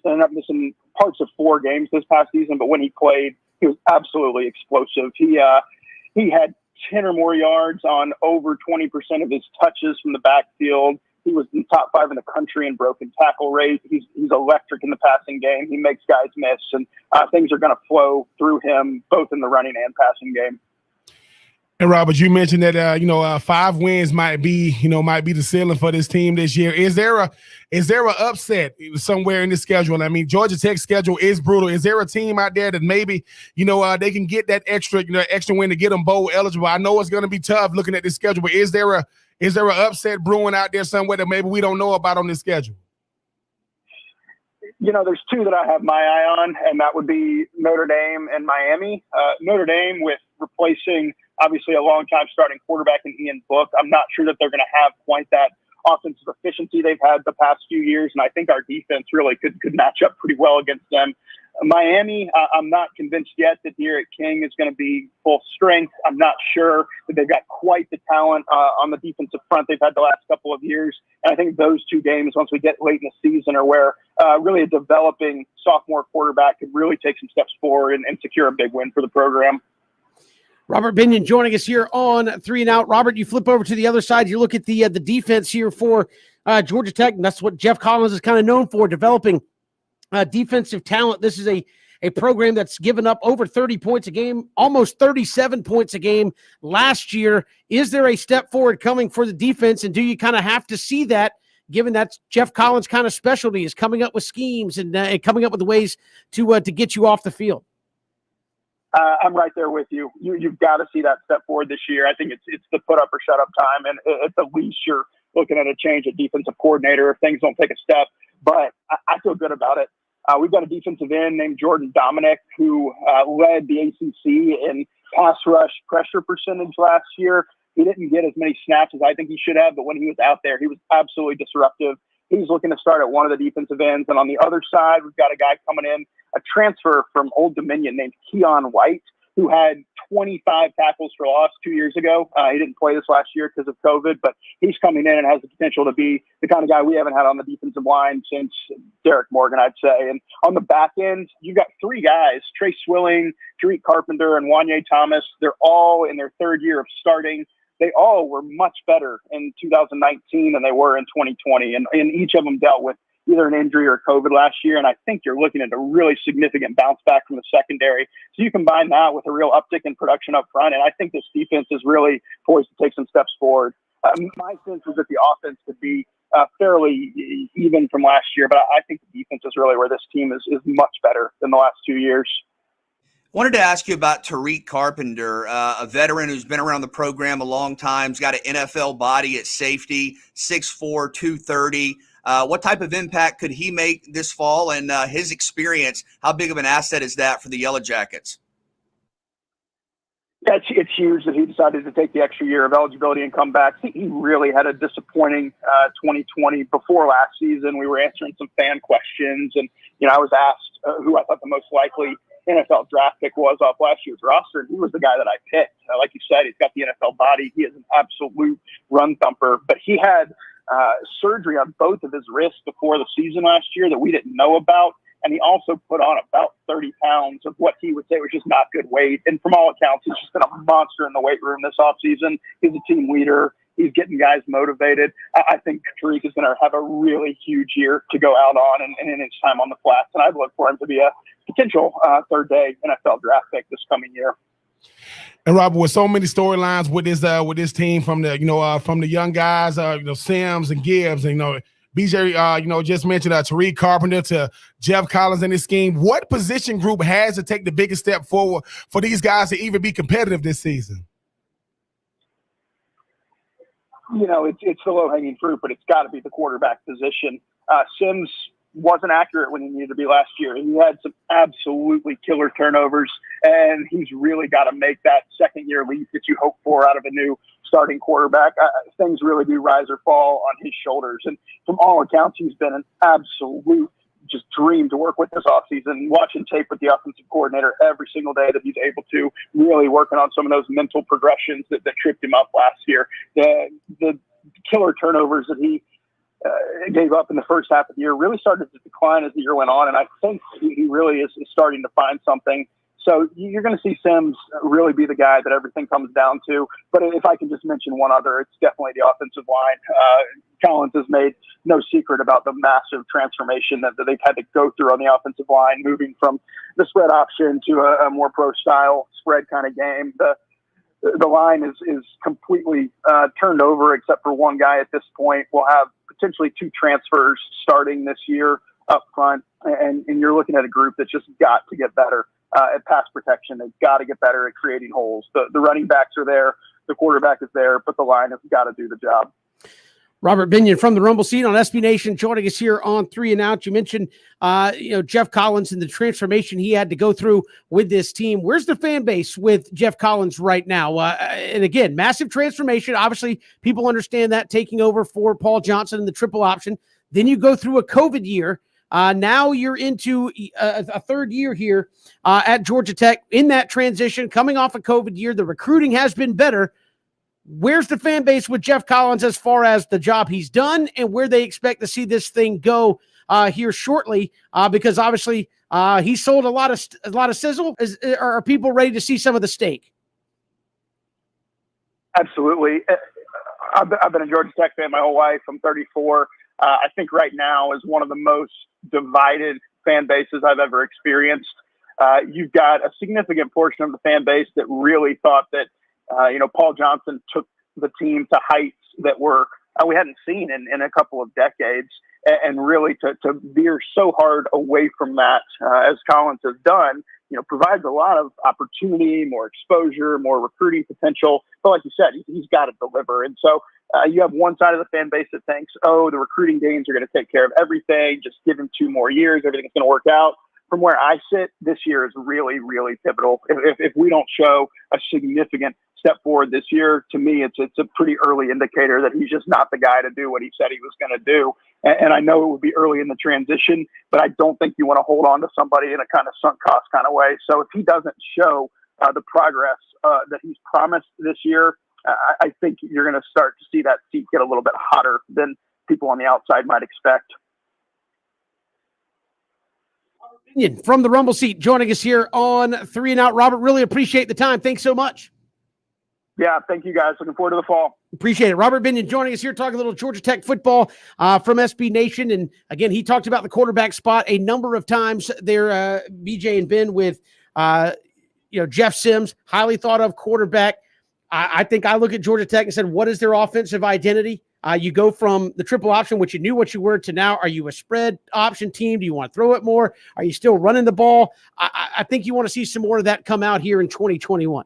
ended up missing parts of 4 games this past season, but when he played, he was absolutely explosive. He had 10 or more yards on over 20% of his touches from the backfield. He was in top 5 in the country in broken tackle rate. He's electric in the passing game. He makes guys miss, and things are going to flow through him both in the running and passing game. And Robert, you mentioned that 5 wins might be the ceiling for this team this year. Is there a upset somewhere in the schedule? I mean, Georgia Tech's schedule is brutal. Is there a team out there that maybe they can get that extra win to get them bowl eligible? I know it's going to be tough looking at this schedule, but is there a upset brewing out there somewhere that maybe we don't know about on this schedule? There's 2 that I have my eye on, and that would be Notre Dame and Miami. Notre Dame with replacing obviously a long-time starting quarterback in Ian Book. I'm not sure that they're going to have quite that offensive efficiency they've had the past few years, and I think our defense really could match up pretty well against them. Miami, I'm not convinced yet that Derek King is going to be full strength. I'm not sure that they've got quite the talent on the defensive front they've had the last couple of years. And I think those 2 games, once we get late in the season, are where really a developing sophomore quarterback could really take some steps forward and secure a big win for the program. Robert Binon joining us here on 3 and Out. Robert, you flip over to the other side. You look at the defense here for Georgia Tech, and that's what Jeff Collins is kind of known for, developing defensive talent. This is a program that's given up over 30 points a game, almost 37 points a game last year. Is there a step forward coming for the defense, and do you kind of have to see that, given that's Jeff Collins' kind of specialty, is coming up with schemes and coming up with ways to get you off the field? I'm right there with you. You've got to see that step forward this year. I think it's the put up or shut up time, and at the least you're looking at a change at defensive coordinator if things don't take a step. But I feel good about it. We've got a defensive end named Jordan Dominic who led the ACC in pass rush pressure percentage last year. He didn't get as many snaps as I think he should have, but when he was out there, he was absolutely disruptive. He's looking to start at one of the defensive ends. And on the other side, we've got a guy coming in, a transfer from Old Dominion named Keon White, who had 25 tackles for loss 2 years ago. He didn't play this last year because of COVID, but he's coming in and has the potential to be the kind of guy we haven't had on the defensive line since Derek Morgan, I'd say. And on the back end, you've got 3 guys, Trey Swilling, Tariq Carpenter, and Wanye Thomas. They're all in their 3rd year of starting. They all were much better in 2019 than they were in 2020. And each of them dealt with either an injury or COVID last year. And I think you're looking at a really significant bounce back from the secondary. So you combine that with a real uptick in production up front. And I think this defense is really poised to take some steps forward. My sense is that the offense could be fairly even from last year, but I think the defense is really where this team is much better than the last 2 years. Wanted to ask you about Tariq Carpenter, a veteran who's been around the program a long time. He's got an NFL body at safety, 6'4", 230. What type of impact could he make this fall? And his experience, how big of an asset is that for the Yellow Jackets? Yeah, it's huge that he decided to take the extra year of eligibility and come back. He really had a disappointing 2020 before last season. We were answering some fan questions, and I was asked who I thought the most likely NFL draft pick was off last year's roster, and he was the guy that I picked. Like you said, he's got the NFL body. He is an absolute run thumper, but he had surgery on both of his wrists before the season last year that we didn't know about. And he also put on about 30 pounds of what he would say was just not good weight. And from all accounts, he's just been a monster in the weight room this offseason. He's a team leader. He's getting guys motivated. I think Tariq is going to have a really huge year to go out on and in his time on the flats. And I'd look for him to be a potential third-day NFL draft pick this coming year. And Robert, with so many storylines with this team from the young guys, Sims and Gibbs, and BJ, just mentioned Tariq Carpenter to Jeff Collins in this scheme. What position group has to take the biggest step forward for these guys to even be competitive this season? It's the low-hanging fruit, but it's got to be the quarterback position. Sims wasn't accurate when he needed to be last year. He had some absolutely killer turnovers, and he's really got to make that second-year leap that you hope for out of a new starting quarterback. Things really do rise or fall on his shoulders. And from all accounts, he's been an absolute just dream to work with this offseason. Watching tape with the offensive coordinator every single day that he's able to, really working on some of those mental progressions that tripped him up last year. The killer turnovers that he gave up in the first half of the year really started to decline as the year went on. And I think he really is starting to find something. So you're going to see Sims really be the guy that everything comes down to. But if I can just mention one other, it's definitely the offensive line. Collins has made no secret about the massive transformation that they've had to go through on the offensive line, moving from the spread option to a more pro-style spread kind of game. The line is completely turned over, except for one guy at this point. We'll have potentially 2 transfers starting this year up front, and you're looking at a group that's just got to get better at pass protection. They've got to get better at creating holes. The running backs are there, the quarterback is there, but the line has got to do the job. Robert Binon from the Rumble Seat on SB Nation joining us here on 3 and Out. You mentioned, Jeff Collins and the transformation he had to go through with this team. Where's the fan base with Jeff Collins right now? And again, massive transformation. Obviously, people understand that, taking over for Paul Johnson in the triple option. Then you go through a COVID year. Now you're into a third year here at Georgia Tech in that transition, coming off a COVID year. The recruiting has been better. Where's the fan base with Jeff Collins as far as the job he's done and where they expect to see this thing go here shortly? Because obviously he sold a lot of sizzle. Are people ready to see some of the steak? Absolutely. I've been a Georgia Tech fan my whole life. I'm 34. I think right now is one of the most divided fan bases I've ever experienced. You've got a significant portion of the fan base that really thought that, Paul Johnson took the team to heights that we hadn't seen in a couple of decades, and really to veer so hard away from that, as Collins has done, provides a lot of opportunity, more exposure, more recruiting potential. But like you said, he's got to deliver. And so you have one side of the fan base that thinks, the recruiting gains are going to take care of everything. Just give him 2 more years. Everything's going to work out. From where I sit, this year is really, really pivotal. If we don't show a significant step forward this year, to me, it's a pretty early indicator that he's just not the guy to do what he said he was going to do. And I know it would be early in the transition, but I don't think you want to hold on to somebody in a kind of sunk cost kind of way. So if he doesn't show the progress that he's promised this year, I think you're going to start to see that seat get a little bit hotter than people on the outside might expect. From the Rumble Seat joining us here on 3 and Out. Robert, really appreciate the time. Thanks so much. Yeah, thank you guys. Looking forward to the fall. Appreciate it. Robert Binon joining us here, talking a little Georgia Tech football from SB Nation. And again, he talked about the quarterback spot a number of times there, BJ and Ben, with Jeff Sims, highly thought of quarterback. I think I look at Georgia Tech and said, what is their offensive identity? You go from the triple option, which you knew what you were, to now, are you a spread option team? Do you want to throw it more? Are you still running the ball? I think you want to see some more of that come out here in 2021.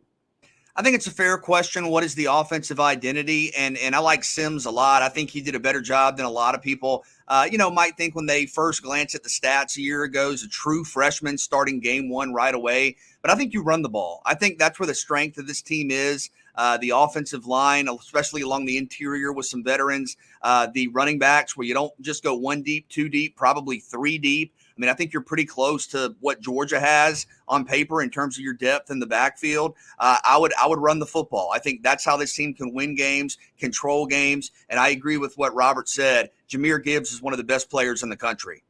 I think it's a fair question. What is the offensive identity? And I like Sims a lot. I think he did a better job than a lot of people, might think when they first glance at the stats a year ago as a true freshman starting game one right away. But I think you run the ball. I think that's where the strength of this team is. The offensive line, especially along the interior with some veterans, the running backs where you don't just go one deep, two deep, probably three deep. I mean, I think you're pretty close to what Georgia has on paper in terms of your depth in the backfield. I would run the football. I think that's how this team can win games, control games, and I agree with what Robert said. Jahmyr Gibbs is one of the best players in the country.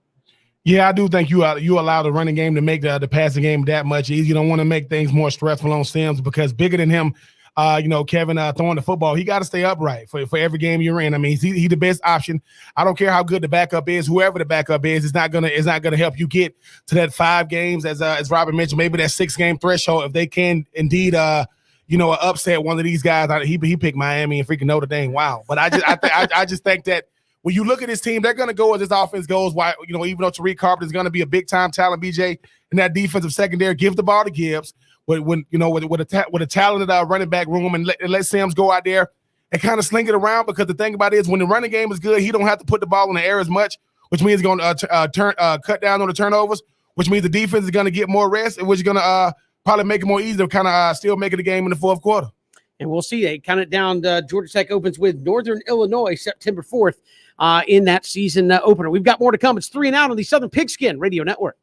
Yeah, I do think you allow the running game to make the passing game that much easier. You don't want to make things more stressful on Sims because bigger than him, Kevin throwing the football, he got to stay upright for every game you're in. I mean, he's the best option. I don't care how good the backup is. Whoever the backup is not gonna help you get to that 5 games as Robert mentioned, maybe that 6-game threshold if they can indeed upset one of these guys. He picked Miami and freaking Notre Dame. Wow, but I just think that. When you look at this team, they're going to go as this offense goes. Why, even though Tariq Carpenter is going to be a big time talent, BJ, in that defensive secondary, give the ball to Gibbs with a talented running back room and let Sims go out there and kind of sling it around. Because the thing about it is, when the running game is good, he don't have to put the ball in the air as much, which means he's going to cut down on the turnovers, which means the defense is going to get more rest, which is going to probably make it more easy to kind of still make it the game in the fourth quarter. And we'll see. They count it down. Georgia Tech opens with Northern Illinois September 4th in that season opener. We've got more to come. It's 3 and Out on the Southern Pigskin Radio Network.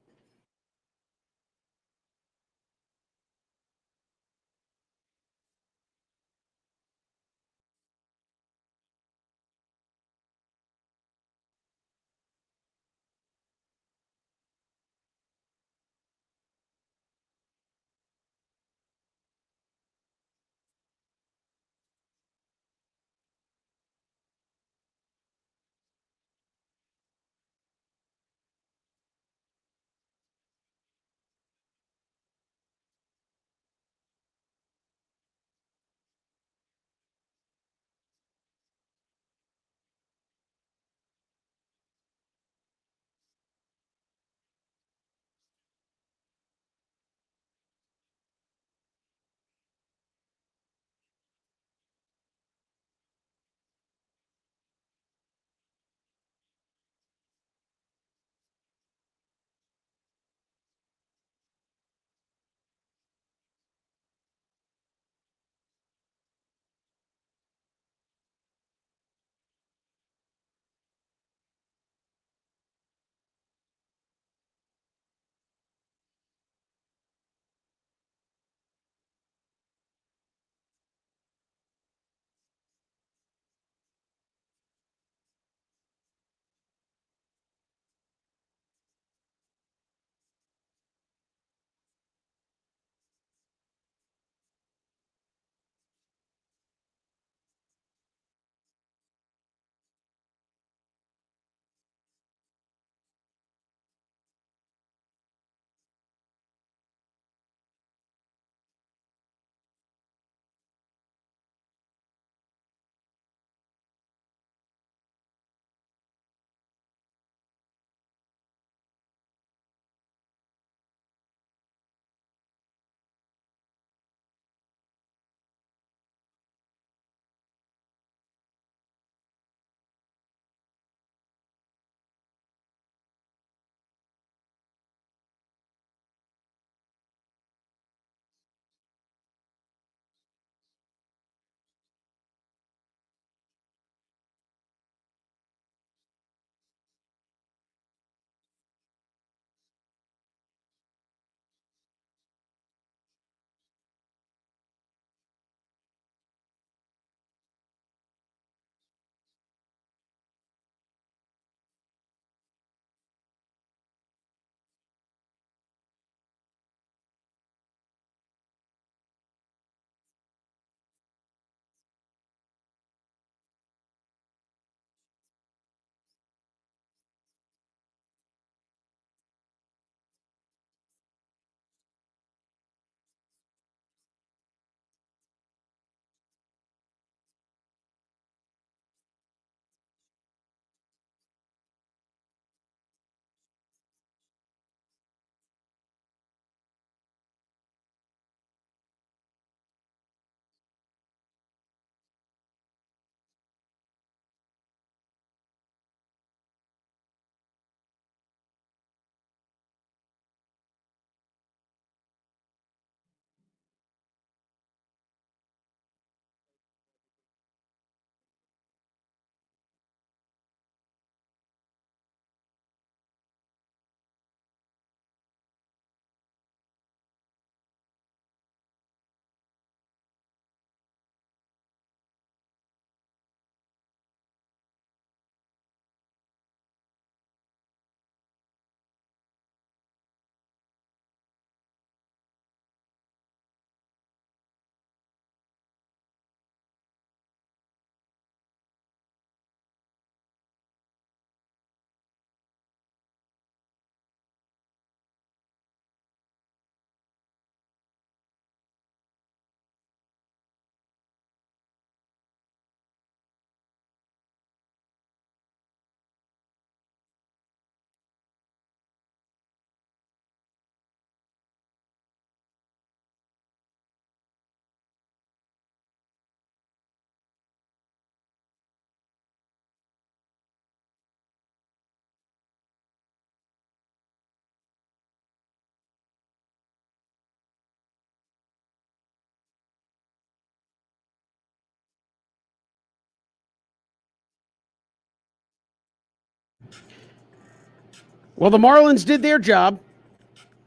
Well, the Marlins did their job.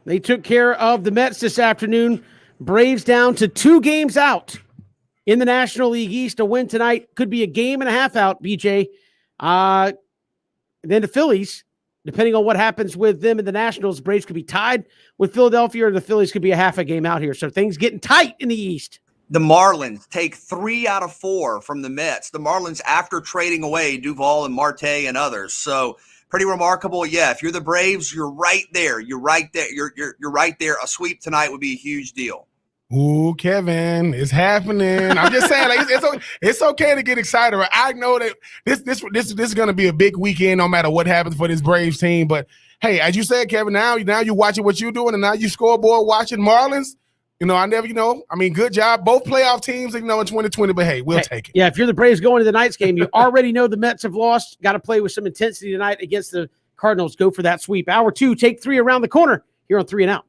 They took care of the Mets this afternoon. Braves down to 2 games out in the National League East. A win tonight could be a game and a half out, BJ. Then the Phillies, depending on what happens with them and the Nationals, Braves could be tied with Philadelphia, or the Phillies could be a half a game out here. So things getting tight in the East. The Marlins take 3 out of 4 from the Mets. The Marlins, after trading away Duvall and Marte and others. So pretty remarkable. Yeah, if you're the Braves, you're right there. You're right there. You're right there. A sweep tonight would be a huge deal. Ooh, Kevin, it's happening. I'm just saying, like, it's okay to get excited. Right? I know that this is going to be a big weekend, no matter what happens for this Braves team. But hey, as you said, Kevin, now you're watching what you're doing, and now you scoreboard watching Marlins. Good job. Both playoff teams, in 2020. But hey, we'll take it. Yeah, if you're the Braves going to the night's game, you already know the Mets have lost. Got to play with some intensity tonight against the Cardinals. Go for that sweep. Hour 2, take 3 around the corner here on 3 and Out.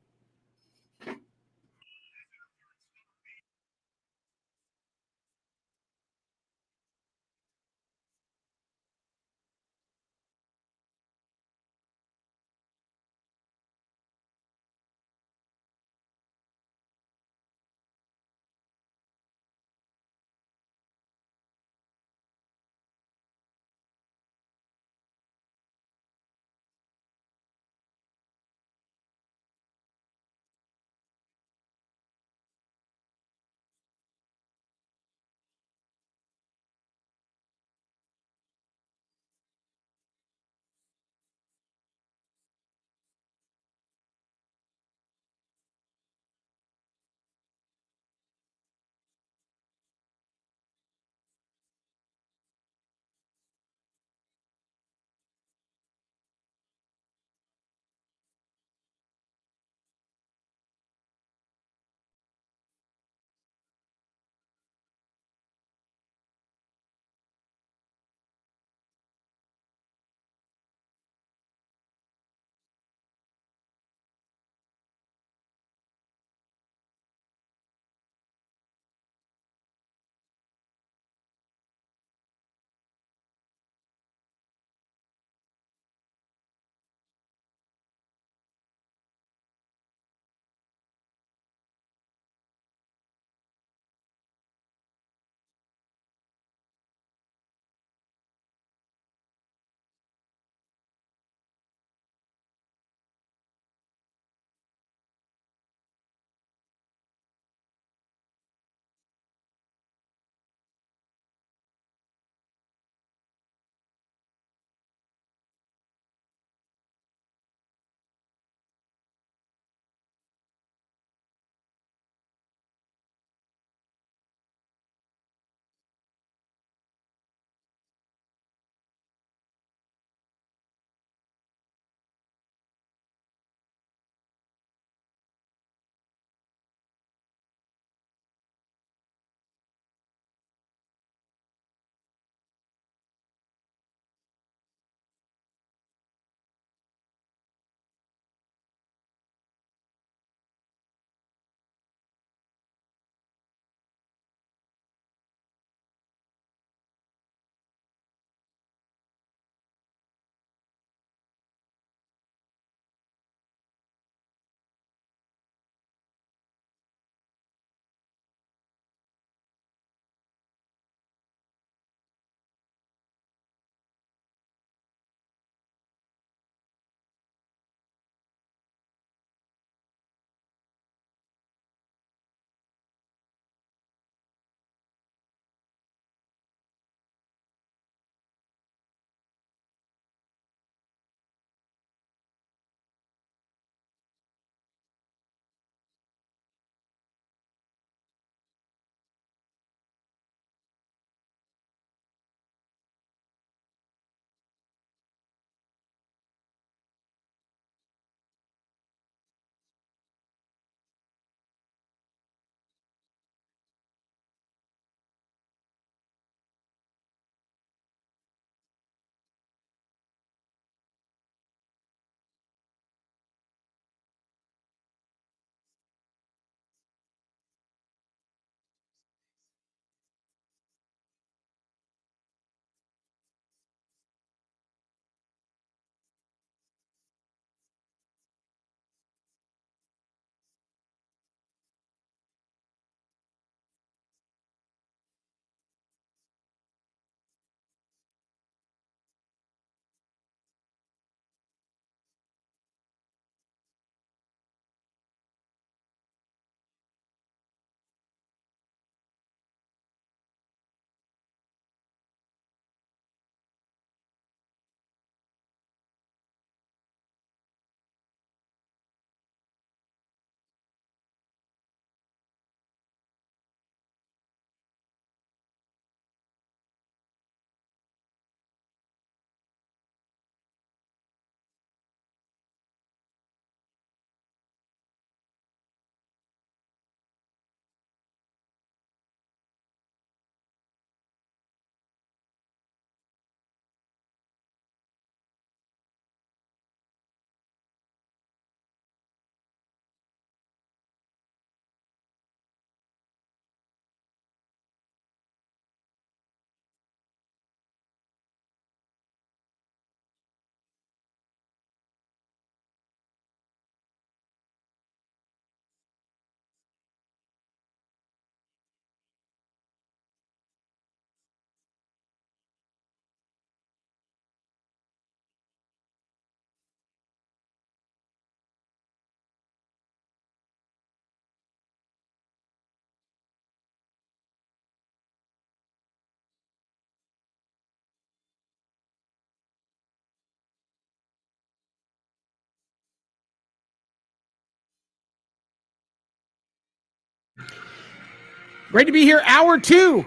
Great to be here. Hour 2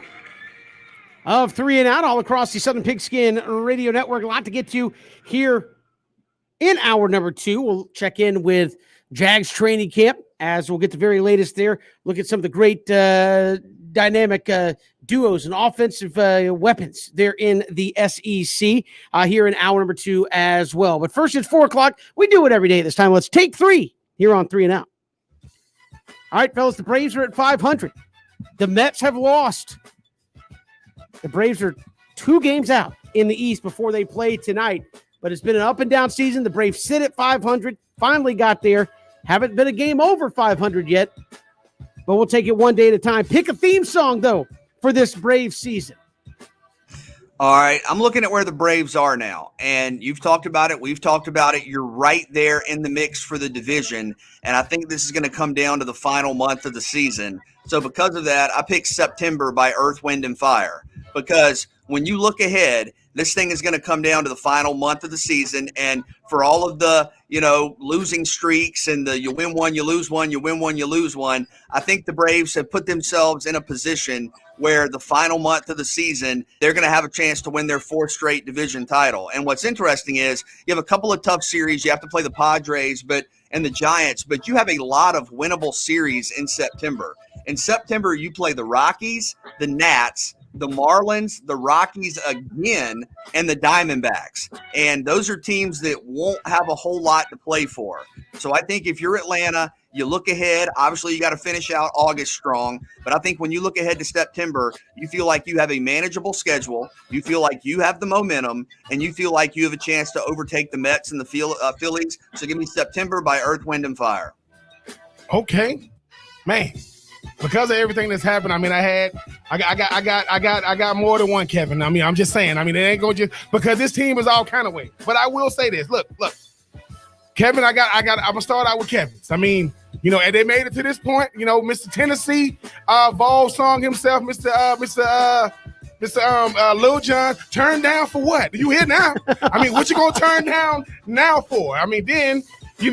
of 3 and Out all across the Southern Pigskin Radio Network. A lot to get to here in hour number 2. We'll check in with Jags training camp as we'll get the very latest there. Look at some of the great dynamic duos and offensive weapons there in the SEC here in hour number 2 as well. But first, it's 4 o'clock. We do it every day this time. Let's take 3 here on 3 and Out. All right, fellas, the Braves are at 500. The Mets have lost. The Braves are 2 games out in the East before they play tonight. But it's been an up and down season. The Braves sit at 500. Finally got there. Haven't been a game over 500 yet. But we'll take it one day at a time. Pick a theme song, though, for this Braves season. All right, I'm looking at where the Braves are now, and you've talked about it. We've talked about it. You're right there in the mix for the division, and I think this is going to come down to the final month of the season. So because of that, I picked September by Earth, Wind, and Fire, because when you look ahead, this thing is going to come down to the final month of the season, and for all of the, losing streaks and the you win one, you lose one, you win one, you lose one, I think the Braves have put themselves in a position where the final month of the season, they're going to have a chance to win their 4th straight division title. And what's interesting is you have a couple of tough series. You have to play the Padres and the Giants, but you have a lot of winnable series in September. In September, you play the Rockies, the Nats, the Marlins, the Rockies again, and the Diamondbacks. And those are teams that won't have a whole lot to play for. So I think if you're Atlanta, you look ahead. Obviously, you got to finish out August strong. But I think when you look ahead to September, you feel like you have a manageable schedule. You feel like you have the momentum, and you feel like you have a chance to overtake the Mets and the Phillies. So give me September by Earth, Wind, and Fire. Okay, man. Because of everything that's happened, I got more than one Kevin. I'm just saying. It ain't going to just because this team is all kind of way. But I will say this. Look. Kevin, I'm gonna start out with Kevin's. And they made it to this point. Mr. Tennessee, Vol song himself, Mr. Lil Jon, turned down for what? You here now? What you gonna turn down now for? Then you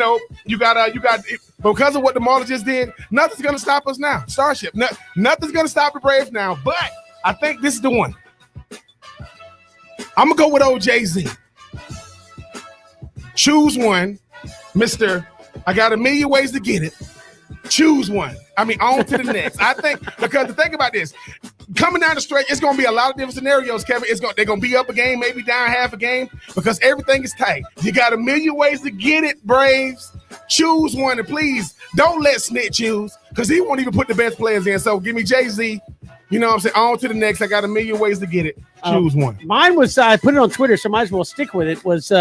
got because of what the Marlins just did, nothing's gonna stop us now. Starship, nothing's gonna stop the Braves now. But I think this is the one. I'm gonna go with old Jay-Z. Choose one, Mr. I got a million ways to get it. Choose one. On to the next. I think because the thing about this, coming down the stretch, it's going to be a lot of different scenarios, Kevin. They're going to be up a game, maybe down half a game, because everything is tight. You got a million ways to get it, Braves. Choose one, and please don't let Snit choose, because he won't even put the best players in. So give me Jay-Z. On to the next. I got a million ways to get it. Choose one. Mine was, I put it on Twitter, so I might as well stick with it, was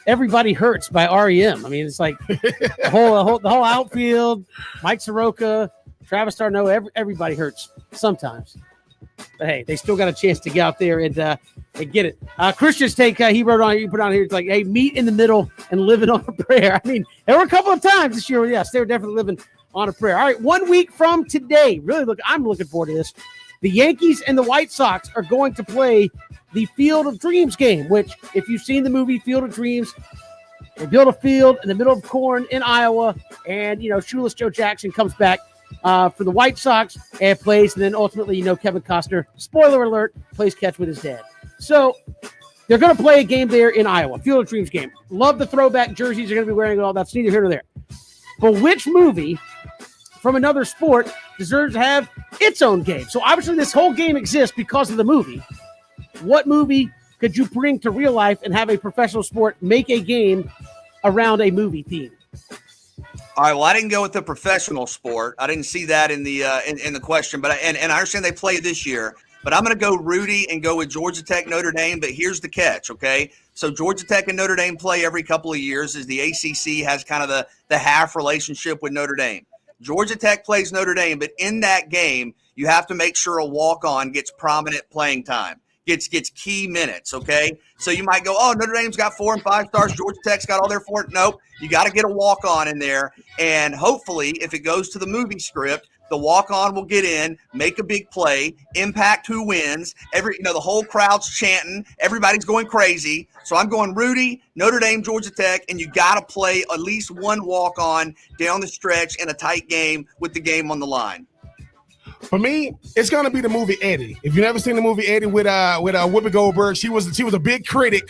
Everybody Hurts by REM. It's like the whole outfield, Mike Soroka, Travis Darno, everybody hurts sometimes. But hey, they still got a chance to get out there and get it. Christian's take, he put on here, it's like, hey, meet in the middle and living on a prayer. There were a couple of times this year where, yes, they were definitely living on a prayer. All right, 1 week from today, I'm looking forward to this. The Yankees and the White Sox are going to play the Field of Dreams game, which, if you've seen the movie Field of Dreams, they build a field in the middle of corn in Iowa, and, shoeless Joe Jackson comes back for the White Sox and plays, and then ultimately, Kevin Costner, spoiler alert, plays catch with his dad. So they're going to play a game there in Iowa, Field of Dreams game. Love the throwback jerseys they're going to be wearing and all that's neither here nor there. But which movie from another sport deserves to have its own game? So obviously this whole game exists because of the movie. What movie could you bring to real life and have a professional sport make a game around a movie theme? All right. Well, I didn't go with the professional sport. I didn't see that in the in the question, but I understand they play this year. But I'm going to go Rudy and go with Georgia Tech, Notre Dame. But here's the catch, okay? So Georgia Tech and Notre Dame play every couple of years, as the ACC has kind of the half relationship with Notre Dame. Georgia Tech plays Notre Dame, but in that game, you have to make sure a walk-on gets prominent playing time. Gets key minutes, okay? So you might go, oh, Notre Dame's got 4 and 5 stars. Georgia Tech's got all their 4. Nope. You got to get a walk-on in there. And hopefully, if it goes to the movie script, the walk-on will get in, make a big play, impact who wins. The whole crowd's chanting. Everybody's going crazy. So I'm going Rudy, Notre Dame, Georgia Tech, and you got to play at least one walk-on down the stretch in a tight game with the game on the line. For me, it's gonna be the movie Eddie. If you've never seen the movie Eddie with Whoopi Goldberg, she was a big critic.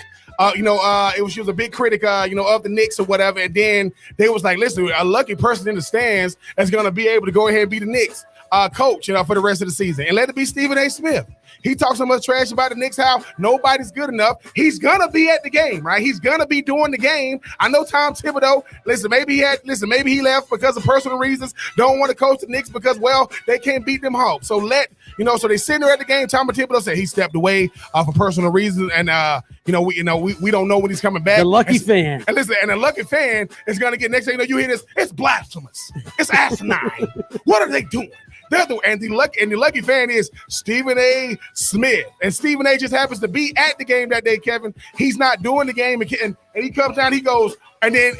She was a big critic, of the Knicks or whatever. And then they was like, listen, a lucky person in the stands is gonna be able to go ahead and be the Knicks coach, for the rest of the season. And let it be Stephen A. Smith. He talks so much trash about the Knicks, how nobody's good enough. He's gonna be at the game, right? He's gonna be doing the game. I know Tom Thibodeau. Maybe he left because of personal reasons. Don't want to coach the Knicks because, well, they can't beat them home. So so they sitting there at the game. Tom Thibodeau said he stepped away for personal reasons, and we don't know when he's coming back. The lucky fan. And listen, and a lucky fan is gonna get, next thing you know, you hear this. It's blasphemous. It's asinine. What are they doing? And the lucky fan is Stephen A. Smith. And Stephen A. just happens to be at the game that day, Kevin. He's not doing the game. And he comes down, he goes, and then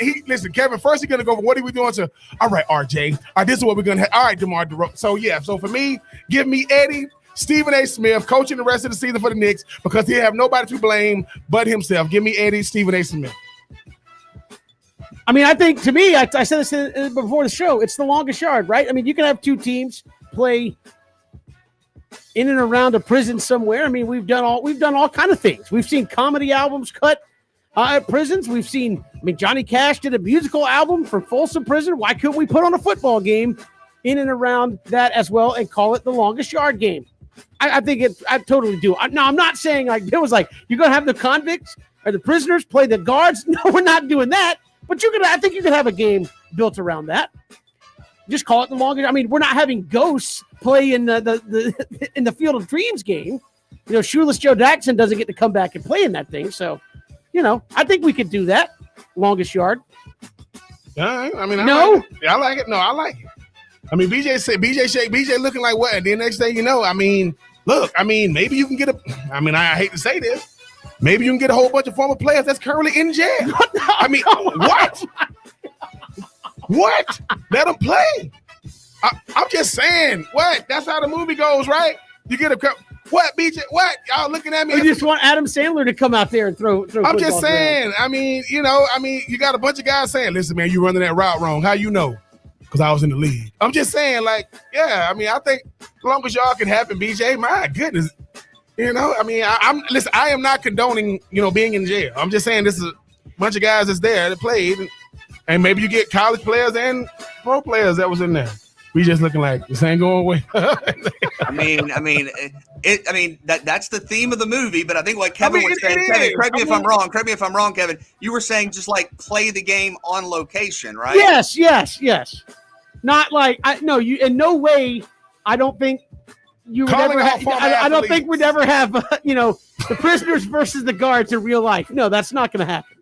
Kevin, first he's going to go, what are we doing to, all right, RJ. All right, this is what we're going to have. All right, DeMar DeRozan. So for me, give me Eddie, Stephen A. Smith, coaching the rest of the season for the Knicks because he have nobody to blame but himself. Give me Eddie, Stephen A. Smith. I mean, I think, to me, I said this before the show, it's the longest yard, right? I mean, you can have two teams play in and around a prison somewhere. I mean, we've done all kind of things. We've seen comedy albums cut at prisons. We've seen, Johnny Cash did a musical album for Folsom Prison. Why couldn't we put on a football game in and around that as well and call it the longest yard game? I think I totally do. I'm not saying like it was like you're gonna have the convicts or the prisoners play the guards. No, we're not doing that. But I think you could have a game built around that. Just call it the longest. I mean, we're not having ghosts play in the in the Field of Dreams game. Shoeless Joe Jackson doesn't get to come back and play in that thing. So, I think we could do that. Longest yard. Yeah, I no, I like it. No, I like it. I mean, BJ looking like what? And then next thing you know, maybe you can get I hate to say this. Maybe you can get a whole bunch of former players that's currently in jail. What? What? Let them play. I'm just saying. What? That's how the movie goes, right? You get what, BJ? What? Y'all looking at me? We just want Adam Sandler to come out there and throw. I'm just saying. Around. You got a bunch of guys saying, "Listen, man, you running that route wrong." How you know? Because I was in the league. I'm just saying, I think as long as y'all can happen, BJ. My goodness. I am not condoning, being in jail. I'm just saying this is a bunch of guys that's there that played, and maybe you get college players and pro players that was in there. We just looking like this ain't going away. That's the theme of the movie. But I think what Kevin was saying, Kevin, correct me if I'm wrong, Kevin. You were saying just like play the game on location, right? Yes. Not like you in no way. I don't think. I don't think we'd ever have, the prisoners versus the guards in real life. No, that's not going to happen.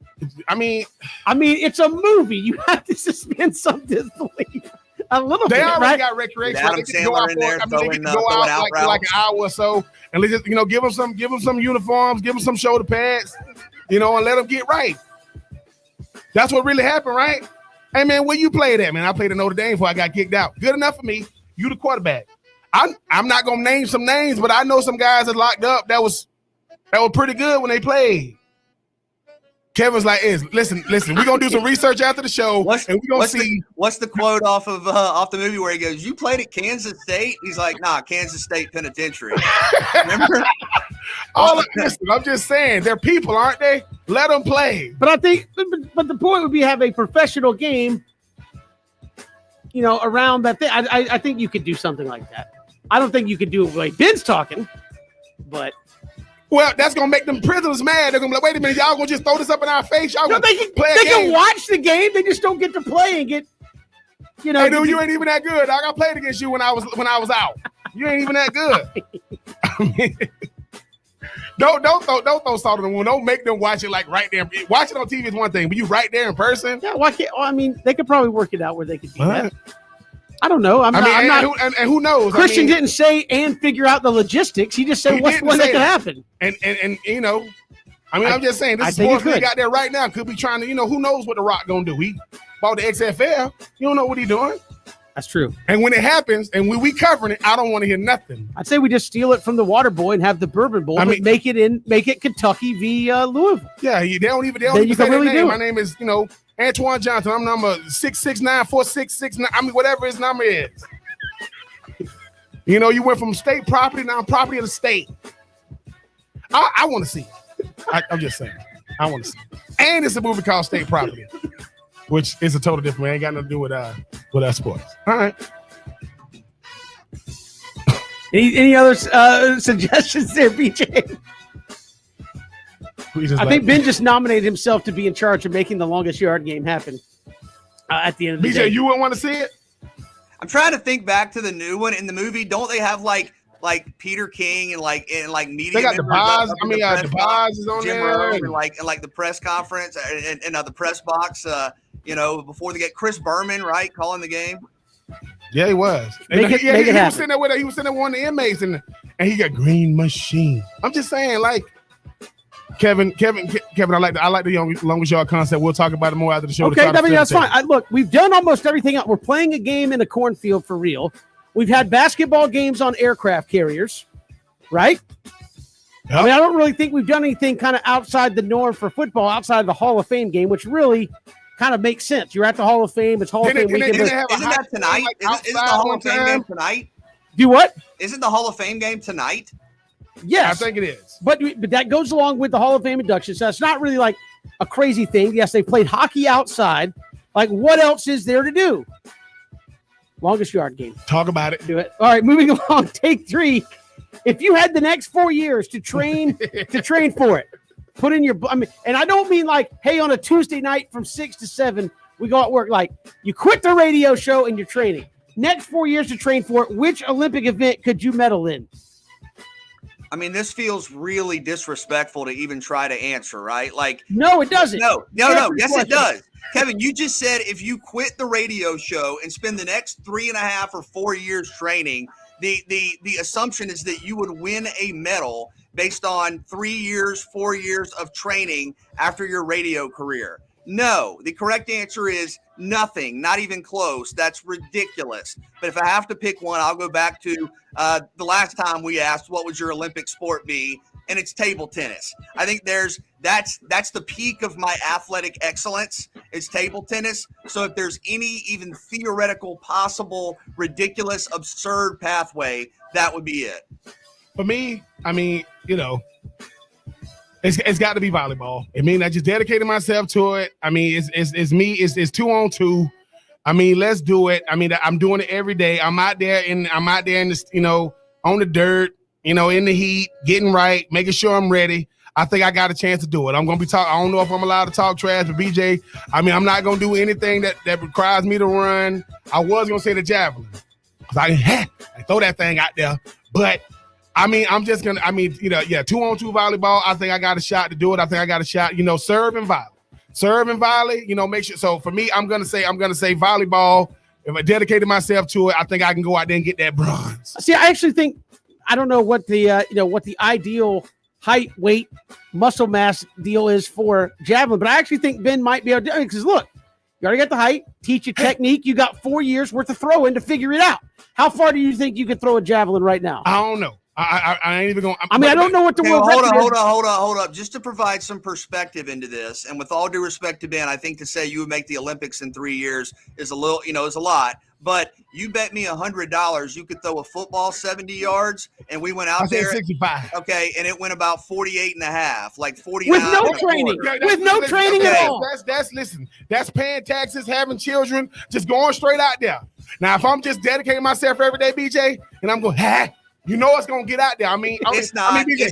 I mean, it's a movie. You have to suspend some disbelief a little bit. They already right? got recreation. Adam Sandler in there throwing out like an hour or so, and they just give them some uniforms, give them some shoulder pads, and let them get right. That's what really happened, right? Hey man, where you played at, man? I played at Notre Dame before I got kicked out. Good enough for me. You the quarterback. I'm not gonna name some names, but I know some guys that locked up that were pretty good when they played. Kevin's like, listen, we're gonna do some research after the show, and we're gonna see. What's the quote off the movie where he goes, "You played at Kansas State?" He's like, "Nah, Kansas State Penitentiary." Remember? Listen, I'm just saying, they're people, aren't they? Let them play. But I think, but the point would be have a professional game, around that thing. I think you could do something like that. I don't think you could do it like Ben's talking, but. Well, that's going to make them prisoners mad. They're going to be like, wait a minute, y'all going to just throw this up in our face? Y'all they can watch the game. They just don't get to play and get, Hey, dude, you ain't even that good. I played against you when I was out. You ain't even that good. Don't throw salt in the wound. Don't make them watch it like right there. Watch it on TV is one thing, but you right there in person. Yeah, why can't? They could probably work it out where they could do that. I don't know. I'm not. And who knows? Christian didn't say and figure out the logistics. He just said what's one that could happen. And I'm just saying this sports league out there right now could be trying to, who knows what The Rock gonna do? He bought the XFL. You don't know what he's doing. That's true. And when it happens, and when we covering it, I don't want to hear nothing. I'd say we just steal it from the Water Boy and have the Bourbon Bowl. Make it Kentucky v. Louisville. Yeah, they don't even you say really name. Do My name is Antoine Johnson. I'm number 6694669. Whatever his number is. You know, you went from state property, now property of the state. I want to see it. I'm just saying. I want to see it. And it's a movie called State Property, which is a total different. Man. Ain't got nothing to do with our sports. All right. Any other suggestions there, BJ? I think Ben just nominated himself to be in charge of making the longest yard game happen at the end of the day. BJ, you wouldn't want to see it? I'm trying to think back to the new one in the movie. Don't they have like Peter King and media? They got the Boz. The Boz is on Jim there. Rome and like the press conference and the press box. Before they get Chris Berman calling the game. Yeah, he was. He was sitting there with he was sitting there with one of the inmates and he got Green Machine. I'm just saying, Kevin, I like the longest yard concept. We'll talk about it more after the show. Okay, that's fine. Look, we've done almost everything else. We're playing a game in a cornfield for real. We've had basketball games on aircraft carriers, right? Yep. I mean, I don't really think we've done anything kind of outside the norm for football, outside of the Hall of Fame game, which really kind of makes sense. You're at the Hall of Fame. It's Hall of Fame weekend. Isn't that tonight? Isn't the Hall of Fame game tonight? Do what? Isn't the Hall of Fame game tonight? Yes. I think it is. But that goes along with the Hall of Fame induction. So it's not really like a crazy thing. Yes, they played hockey outside. Like, what else is there to do? Longest yard game. Talk about it. Do it. All right, moving along. Take 3. If you had the next 4 years to train for it, put in your. And I don't mean hey, on a Tuesday night from 6 to 7, we go at work. You quit the radio show and you're training. Next 4 years to train for it. Which Olympic event could you medal in? I mean, this feels really disrespectful to even try to answer, right? No, it doesn't. No. Yes, it does. Kevin, you just said if you quit the radio show and spend the next 3.5 or 4 years training, the assumption is that you would win a medal based on 3 years, 4 years of training after your radio career. No, the correct answer is nothing, not even close. That's ridiculous. But if I have to pick one, I'll go back to the last time we asked, what would your Olympic sport be? And it's table tennis. I think that's the peak of my athletic excellence is table tennis. So if there's any even theoretical, possible, ridiculous, absurd pathway, that would be it. For me, I mean, it's got to be volleyball. I mean, I just dedicated myself to it. I mean, it's 2-on-2. I mean, let's do it. I mean, I'm doing it every day. I'm out there in this, on the dirt, in the heat, getting right, making sure I'm ready. I think I got a chance to do it. I'm going to be talking. I don't know if I'm allowed to talk trash, but BJ, I mean, I'm not going to do anything that requires me to run. I was going to say the javelin because I throw that thing out there. But, I mean, I'm just going to, 2-on-2 volleyball. I think I got a shot to do it. I think I got a shot, serve and volley. Serve and volley, make sure. So for me, I'm gonna say volleyball. If I dedicated myself to it, I think I can go out there and get that bronze. See, I actually think I don't know what the ideal height, weight, muscle mass deal is for javelin, but I actually think Ben might be able to do it because look, you already got the height, teach you technique. You got 4 years worth of throwing to figure it out. How far do you think you could throw a javelin right now? I don't know. I ain't even going. I don't know what the world record is. Hold up. Just to provide some perspective into this, and with all due respect to Ben, I think to say you would make the Olympics in 3 years is a little, is a lot. But you bet me $100 you could throw a football 70 yards, and we went out there 65. Okay, and it went about 48.5, like 49. With no training. With no training at all. That's paying taxes, having children, just going straight out there. Now, if I'm just dedicating myself every day, BJ, and I'm going, it's gonna get out there. I mean, it's not. BJ,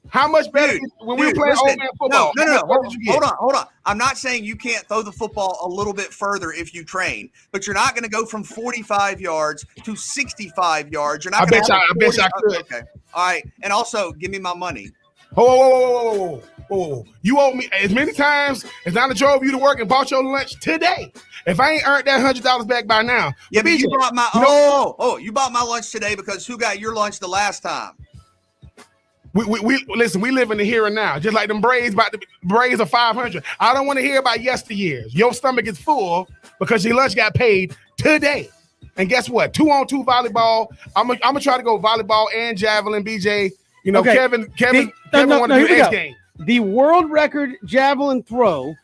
how much better when we were playing old man football? No. Hold on. I'm not saying you can't throw the football a little bit further if you train, but you're not going to go from 45 yards to 65 yards. You're not. I bet I could. Okay. All right. And also, give me my money. Whoa. You owe me as many times as I drove you to work and bought your lunch today. If I ain't earned that $100 back by now. Yeah, but you bought my you bought my lunch today because who got your lunch the last time? We listen, we live in the here and now. Just like them Braves are 500. I don't want to hear about yesteryears. Your stomach is full because your lunch got paid today. And guess what? 2-on-2 volleyball. I'm gonna try to go volleyball and javelin, BJ. Okay. Kevin wanted to do X game. The world record javelin throw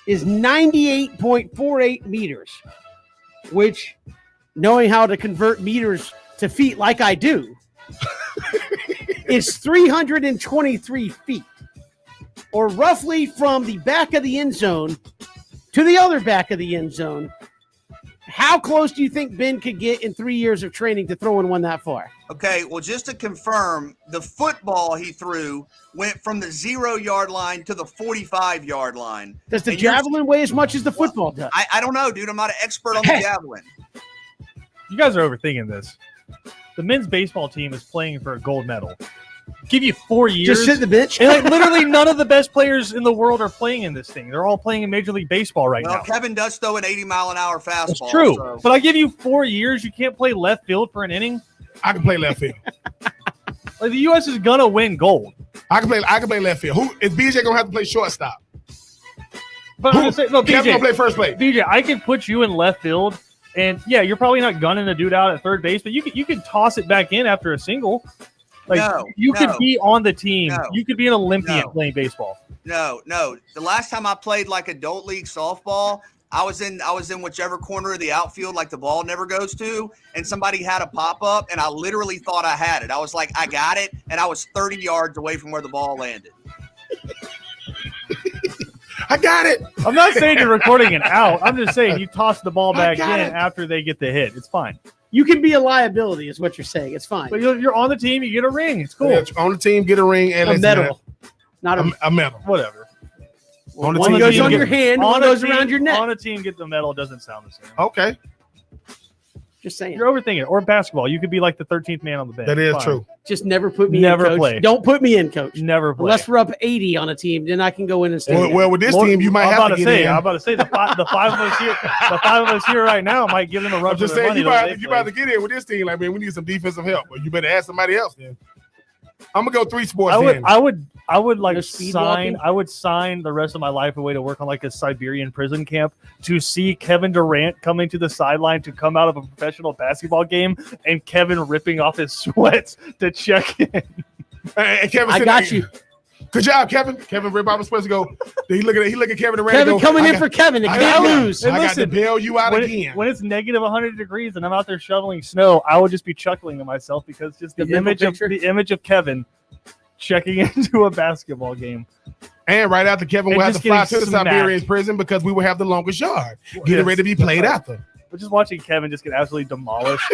is 98.48 meters, which knowing how to convert meters to feet like I do, is 323 feet, or roughly from the back of the end zone to the other back of the end zone. How close do you think Ben could get in 3 years of training to throwing one that far? Okay, well, just to confirm, the football he threw went from the 0-yard line to the 45-yard line. Does the javelin weigh as much as the football does? I don't know, dude. I'm not an expert on the javelin. You guys are overthinking this. The men's baseball team is playing for a gold medal. Give you 4 years. Just sit the bench. And like literally none of the best players in the world are playing in this thing. They're all playing in Major League Baseball right now. Kevin does throw an 80-mile-an-hour fastball. It's true. So. But I give you 4 years. You can't play left field for an inning. I can play left field. Like the U.S. is gonna win gold. I can play left field. Who is BJ gonna have to play shortstop? But I'm gonna say, no, Kevin BJ, gonna play first base. BJ, I can put you in left field, and yeah, you're probably not gunning the dude out at third base, but you can toss it back in after a single. Like you could be on the team. No, you could be an Olympian playing baseball. No. The last time I played like adult league softball, I was in whichever corner of the outfield like the ball never goes to, and somebody had a pop up, and I literally thought I had it. I was like, I got it, and I was 30 yards away from where the ball landed. I got it. I'm not saying you're recording an out. I'm just saying you toss the ball back in after they get the hit. It's fine. You can be a liability, is what you're saying. It's fine. But you're on the team. You get a ring. It's cool. Yeah, on the team, get a ring and a medal, not a medal. Whatever. On the one team goes on your hand, one goes around your neck. On a team, get the medal doesn't sound the same. Okay. Just saying. You're overthinking it. Or basketball. You could be like the 13th man on the bench. That is true. Just never put me Never in, Coach. play. Don't put me in, Coach. Never play. Unless we're up 80 on a team, then I can go in and stay. Well, with this team, you might have to get in. I'm about to say the five of us here, right now might give them a run. I'm just saying you about to get in with this team. Like, man, we need some defensive help, but you better ask somebody else. Then I'm gonna go 3 sports. I would like sign. I would sign the rest of my life away to work on like a Siberian prison camp to see Kevin Durant coming to the sideline to come out of a professional basketball game and Kevin ripping off his sweats to check in. And Kevin, I got you. Good job, Kevin. Kevin rip off his sweats to go. He look at Kevin Durant. Kevin coming in for Kevin. It can't lose. I got to bail you out again. When it's negative 100 degrees and I'm out there shoveling snow, I would just be chuckling to myself because just the image of Kevin checking into a basketball game. And right after Kevin will have to fly to the Siberian prison because we will have the longest yard. Getting ready to be played after. We're just watching Kevin just get absolutely demolished.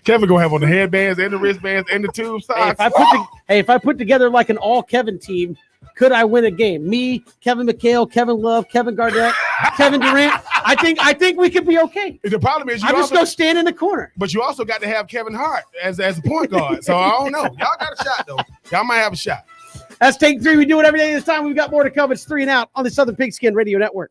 Kevin gonna have on the headbands and the wristbands and the tube socks. If I put together like an all Kevin team, could I win a game? Me, Kevin McHale, Kevin Love, Kevin Garnett, Kevin Durant. I think we could be okay. The problem is I just go stand in the corner. But you also got to have Kevin Hart as a point guard. So I don't know. Y'all got a shot though. Y'all might have a shot. That's Take 3. We do it every day this time. We've got more to come. It's 3 and Out on the Southern Pigskin Radio Network.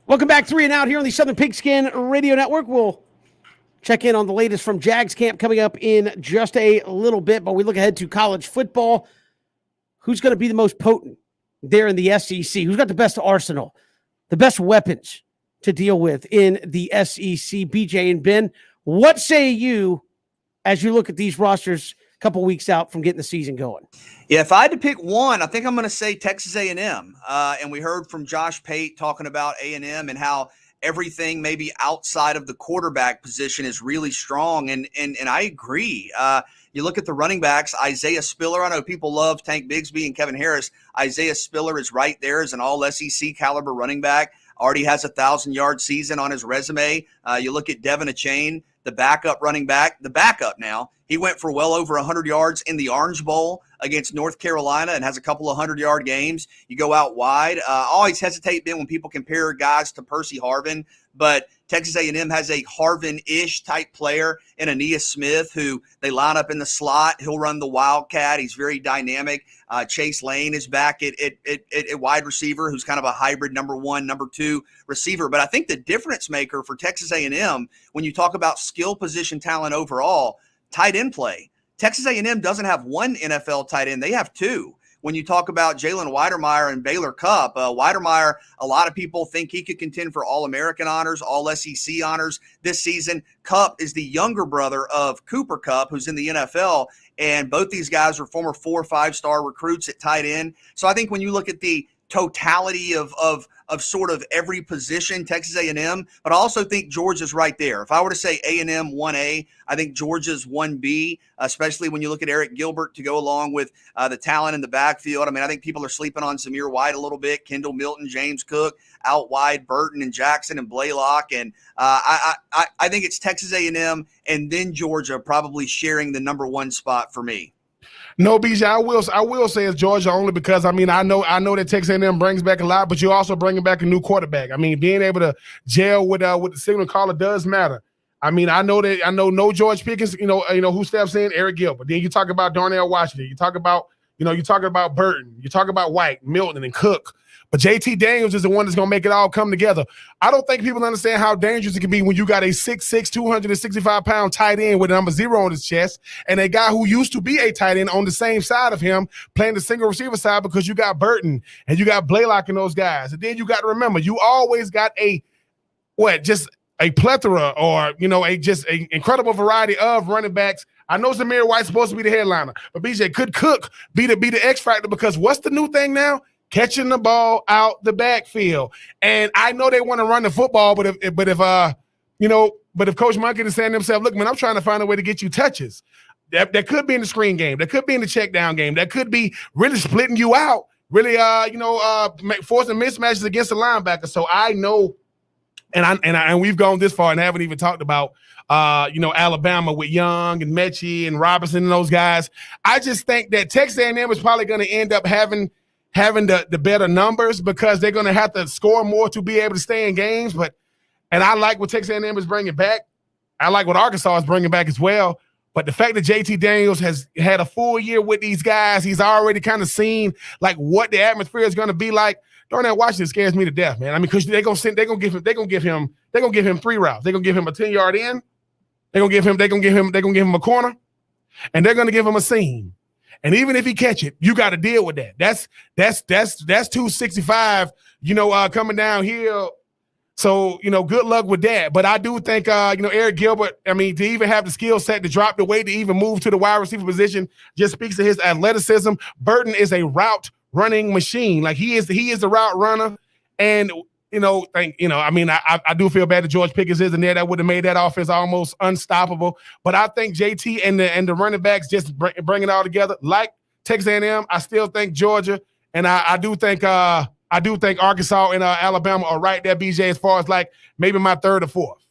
Welcome back, 3 and Out here on the Southern Pigskin Radio Network. We'll check in on the latest from Jags camp coming up in just a little bit, but we look ahead to college football. Who's going to be the most potent there in the SEC? Who's got the best arsenal, the best weapons to deal with in the SEC? BJ and Ben, what say you as you look at these rosters a couple weeks out from getting the season going? Yeah, if I had to pick one, I think I'm going to say Texas A&M. And we heard from Josh Pate talking about A&M and how everything maybe outside of the quarterback position is really strong. And I agree. You look at the running backs, Isaiah Spiller. I know people love Tank Bigsby and Kevin Harris. Isaiah Spiller is right there as an all-SEC caliber running back. Already has a 1,000-yard season on his resume. You look at Devin Achane, the backup running back, the backup now. He went for well over 100 yards in the Orange Bowl against North Carolina and has a couple of 100-yard games. You go out wide. I always hesitate, Ben, when people compare guys to Percy Harvin, but Texas A&M has a Harvin-ish type player in Aeneas Smith who they line up in the slot. He'll run the Wildcat. He's very dynamic. Chase Lane is back at wide receiver, who's kind of a hybrid number 1, number 2 receiver. But I think the difference maker for Texas A&M, when you talk about skill position talent overall, tight end play. Texas A&M doesn't have one NFL tight end. They have 2. When you talk about Jalen Weidermeyer and Baylor Cupp, Weidermeyer, a lot of people think he could contend for All-American honors, All-SEC honors this season. Cupp is the younger brother of Cooper Kupp, who's in the NFL, and both these guys are former 4- or 5-star recruits at tight end. So I think when you look at the totality of sort of every position, Texas A&M, but I also think Georgia's right there. If I were to say A&M 1A, I think Georgia's 1B, especially when you look at Eric Gilbert to go along with the talent in the backfield. I mean, I think people are sleeping on Zamir White a little bit, Kendall Milton, James Cook, out wide, Burton and Jackson and Blaylock. And I think it's Texas A&M and then Georgia probably sharing the number 1 spot for me. No, BJ, I will say it's Georgia only because I know that Texas A&M brings back a lot, but you're also bringing back a new quarterback. I mean, being able to gel with the signal caller does matter. I mean, I know no George Pickens, who steps in, Eric Gilbert. Then you talk about Darnell Washington. You talk about Burton. You talk about White, Milton, and Cook. But JT Daniels is the one that's going to make it all come together. I don't think people understand how dangerous it can be when you got a 6'6", 265-pound tight end with a number 0 on his chest and a guy who used to be a tight end on the same side of him playing the single receiver side because you got Burton and you got Blaylock and those guys. And then you got to remember, you always got just a plethora or, just an incredible variety of running backs. I know Zamir White's supposed to be the headliner, but BJ, could Cook be the X factor? Because what's the new thing now? Catching the ball out the backfield. And I know they want to run the football, but if Coach Monkey is saying to himself, look, man, I'm trying to find a way to get you touches. That could be in the screen game. That could be in the check down game. That could be really splitting you out, really, forcing mismatches against the linebacker. So I know, and we've gone this far and haven't even talked about, Alabama with Young and Mechie and Robinson and those guys. I just think that Texas A&M is probably going to end up having the better numbers because they're going to have to score more to be able to stay in games. And I like what Texas A&M is bringing back. I like what Arkansas is bringing back as well. But the fact that JT Daniels has had a full year with these guys, he's already kind of seen like what the atmosphere is going to be like. Darnell Washington scares me to death, man. I mean, because they're gonna give him 3 routes. They're gonna give him a 10-yard in. They're gonna give him a corner, and they're gonna give him a seam. And even if he catch it, you got to deal with that. That's 265, coming downhill. So, good luck with that. But I do think, Eric Gilbert, I mean, to even have the skill set to drop the weight to even move to the wide receiver position just speaks to his athleticism. Burton is a route running machine. Like he is a route runner. And, I do feel bad that George Pickens isn't there. That would have made that offense almost unstoppable. But I think JT and the running backs just bring it all together. Like Texas A&M, I still think Georgia, and I do think Arkansas and Alabama are right there, BJ, as far as like maybe my 3rd or 4th.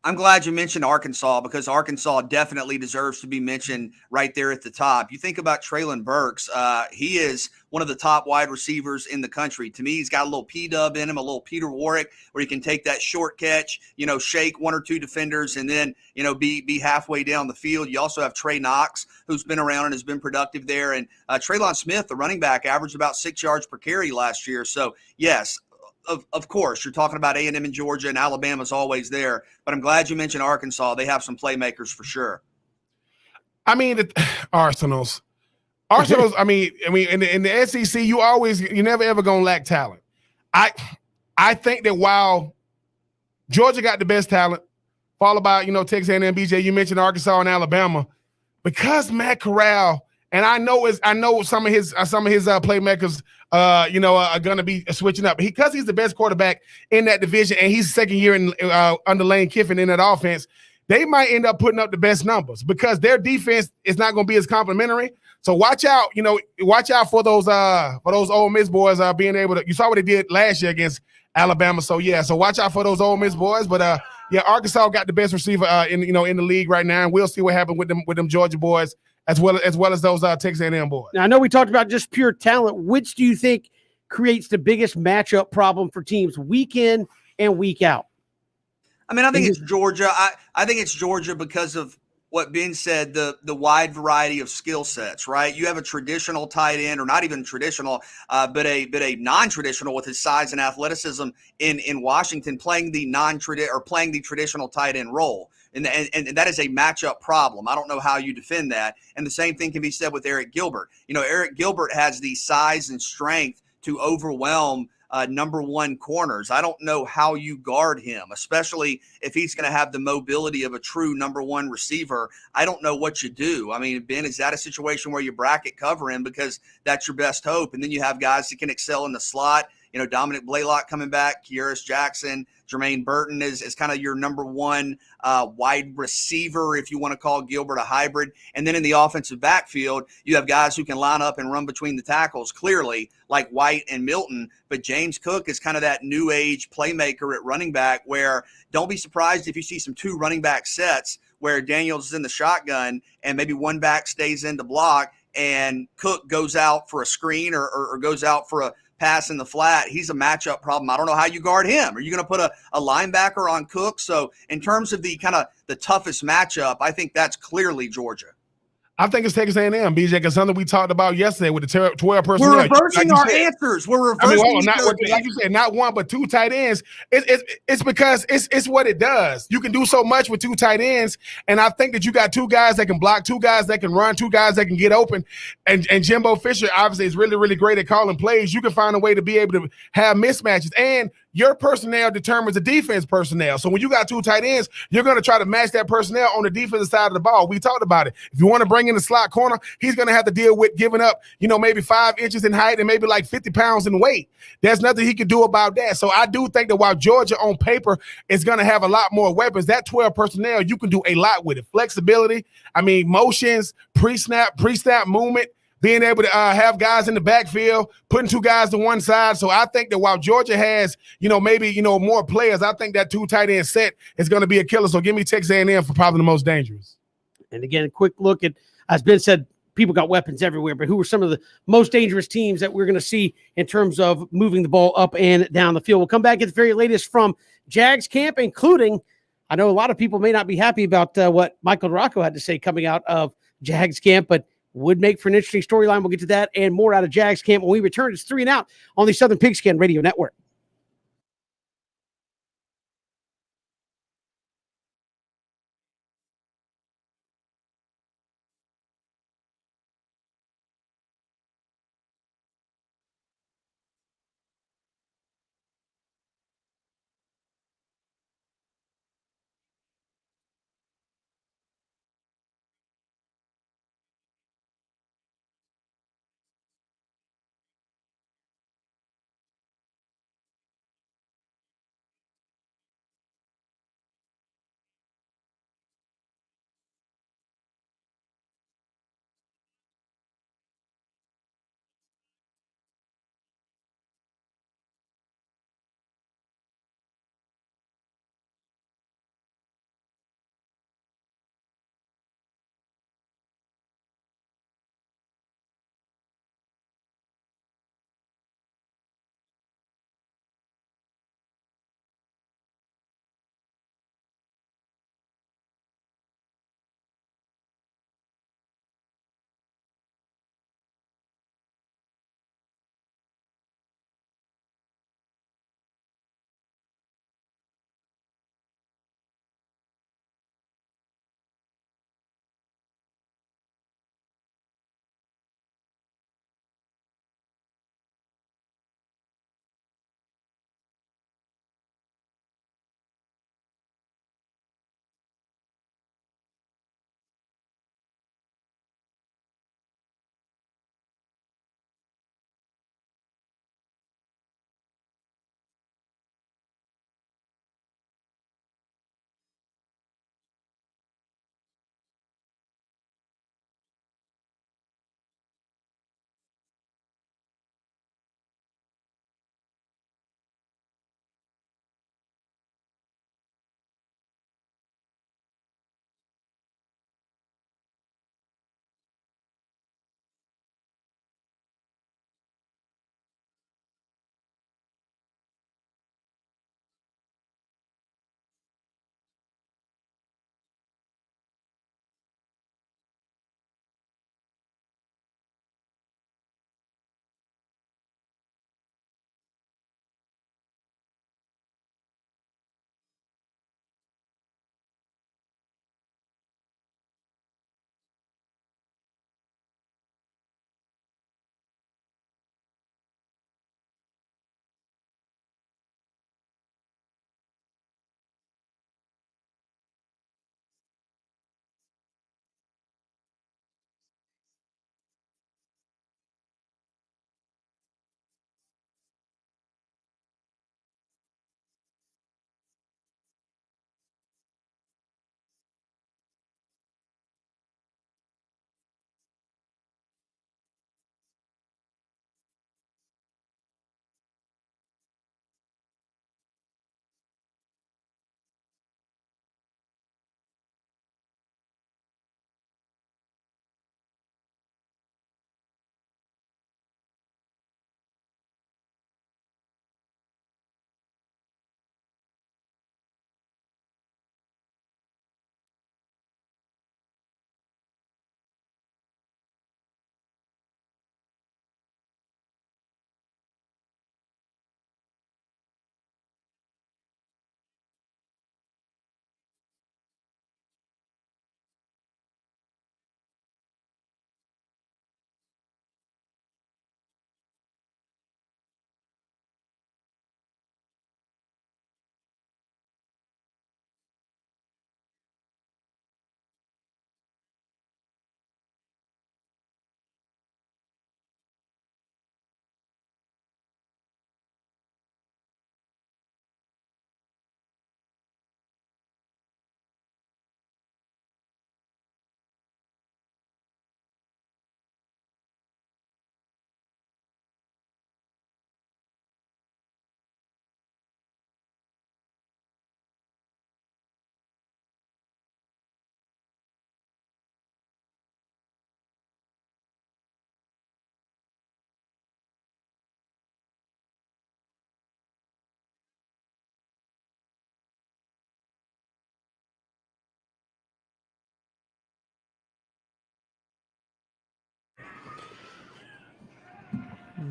I'm glad you mentioned Arkansas because Arkansas definitely deserves to be mentioned right there at the top. You think about Traylon Burks. He is one of the top wide receivers in the country. To me, he's got a little P-dub in him, a little Peter Warrick, where he can take that short catch, shake 1 or 2 defenders and then, be halfway down the field. You also have Trey Knox, who's been around and has been productive there. And Traylon Smith, the running back, averaged about 6 yards per carry last year. So, yes, of course, you're talking about A&M and Georgia, and Alabama's always there. But I'm glad you mentioned Arkansas. They have some playmakers for sure. I mean, Arsenals. I mean, in the SEC, you never ever gonna lack talent. I think that while Georgia got the best talent, followed by Texas A&M, BJ. You mentioned Arkansas and Alabama, because Matt Corral, and I know some of his playmakers are going to be switching up because he's the best quarterback in that division, and he's second year in under Lane Kiffin in that offense. They might end up putting up the best numbers because their defense is not going to be as complimentary. So watch out, watch out for those Ole Miss boys being able to. You saw what they did last year against Alabama. So watch out for those Ole Miss boys. But Arkansas got the best receiver in the league right now, and we'll see what happens with them Georgia boys as well as those Texas A&M boys. Now I know we talked about just pure talent. Which do you think creates the biggest matchup problem for teams week in and week out? I mean, I think it's Georgia. I think it's Georgia because of what Ben said, the wide variety of skill sets, right? You have a traditional tight end, or not even traditional, but a non-traditional with his size and athleticism in Washington playing the traditional tight end role. And that is a matchup problem. I don't know how you defend that. And the same thing can be said with Eric Gilbert. Eric Gilbert has the size and strength to overwhelm number one corners. I don't know how you guard him, especially if he's going to have the mobility of a true number one receiver. I don't know what you do. I mean, Ben, is that a situation where you bracket cover him because that's your best hope? And then you have guys that can excel in the slot. Dominic Blaylock coming back, Kieris Jackson, Jermaine Burton is kind of your number one wide receiver, if you want to call Gilbert a hybrid. And then in the offensive backfield, you have guys who can line up and run between the tackles, clearly, like White and Milton. But James Cook is kind of that new age playmaker at running back, where don't be surprised if you see some two running back sets where Daniels is in the shotgun and maybe one back stays in to block and Cook goes out for a screen or goes out for a pass in the flat. He's a matchup problem. I don't know how you guard him. Are you going to put a linebacker on Cook? So in terms of the kind of the toughest matchup, I think that's clearly Georgia. I think it's Texas A&M, BJ, because something we talked about yesterday with the 12 personnel. We're reversing our answers. We're reversing. Like you said, not one but two tight ends. It's because it's what it does. You can do so much with two tight ends, and I think that you got two guys that can block, two guys that can run, two guys that can get open, and Jimbo Fisher obviously is really, really great at calling plays. You can find a way to be able to have mismatches, and your personnel determines the defense personnel. So when you got two tight ends, you're going to try to match that personnel on the defensive side of the ball. We talked about it. If you want to bring in the slot corner, he's going to have to deal with giving up, maybe 5 inches in height and maybe like 50 pounds in weight. There's nothing he can do about that. So I do think that while Georgia on paper is going to have a lot more weapons, that 12 personnel, you can do a lot with it. Flexibility, motions, pre-snap movement, being able to have guys in the backfield, putting two guys to one side. So I think that while Georgia has, maybe, more players, I think that two tight end set is going to be a killer. So give me Texas A&M for probably the most dangerous. And again, a quick look at, as Ben said, people got weapons everywhere, but who are some of the most dangerous teams that we're going to see in terms of moving the ball up and down the field? We'll come back at the very latest from Jags camp, including, I know a lot of people may not be happy about what Michael Rocco had to say coming out of Jags camp, but would make for an interesting storyline. We'll get to that and more out of Jags camp when we return. It's 3 and Out on the Southern Pigskin Radio Network.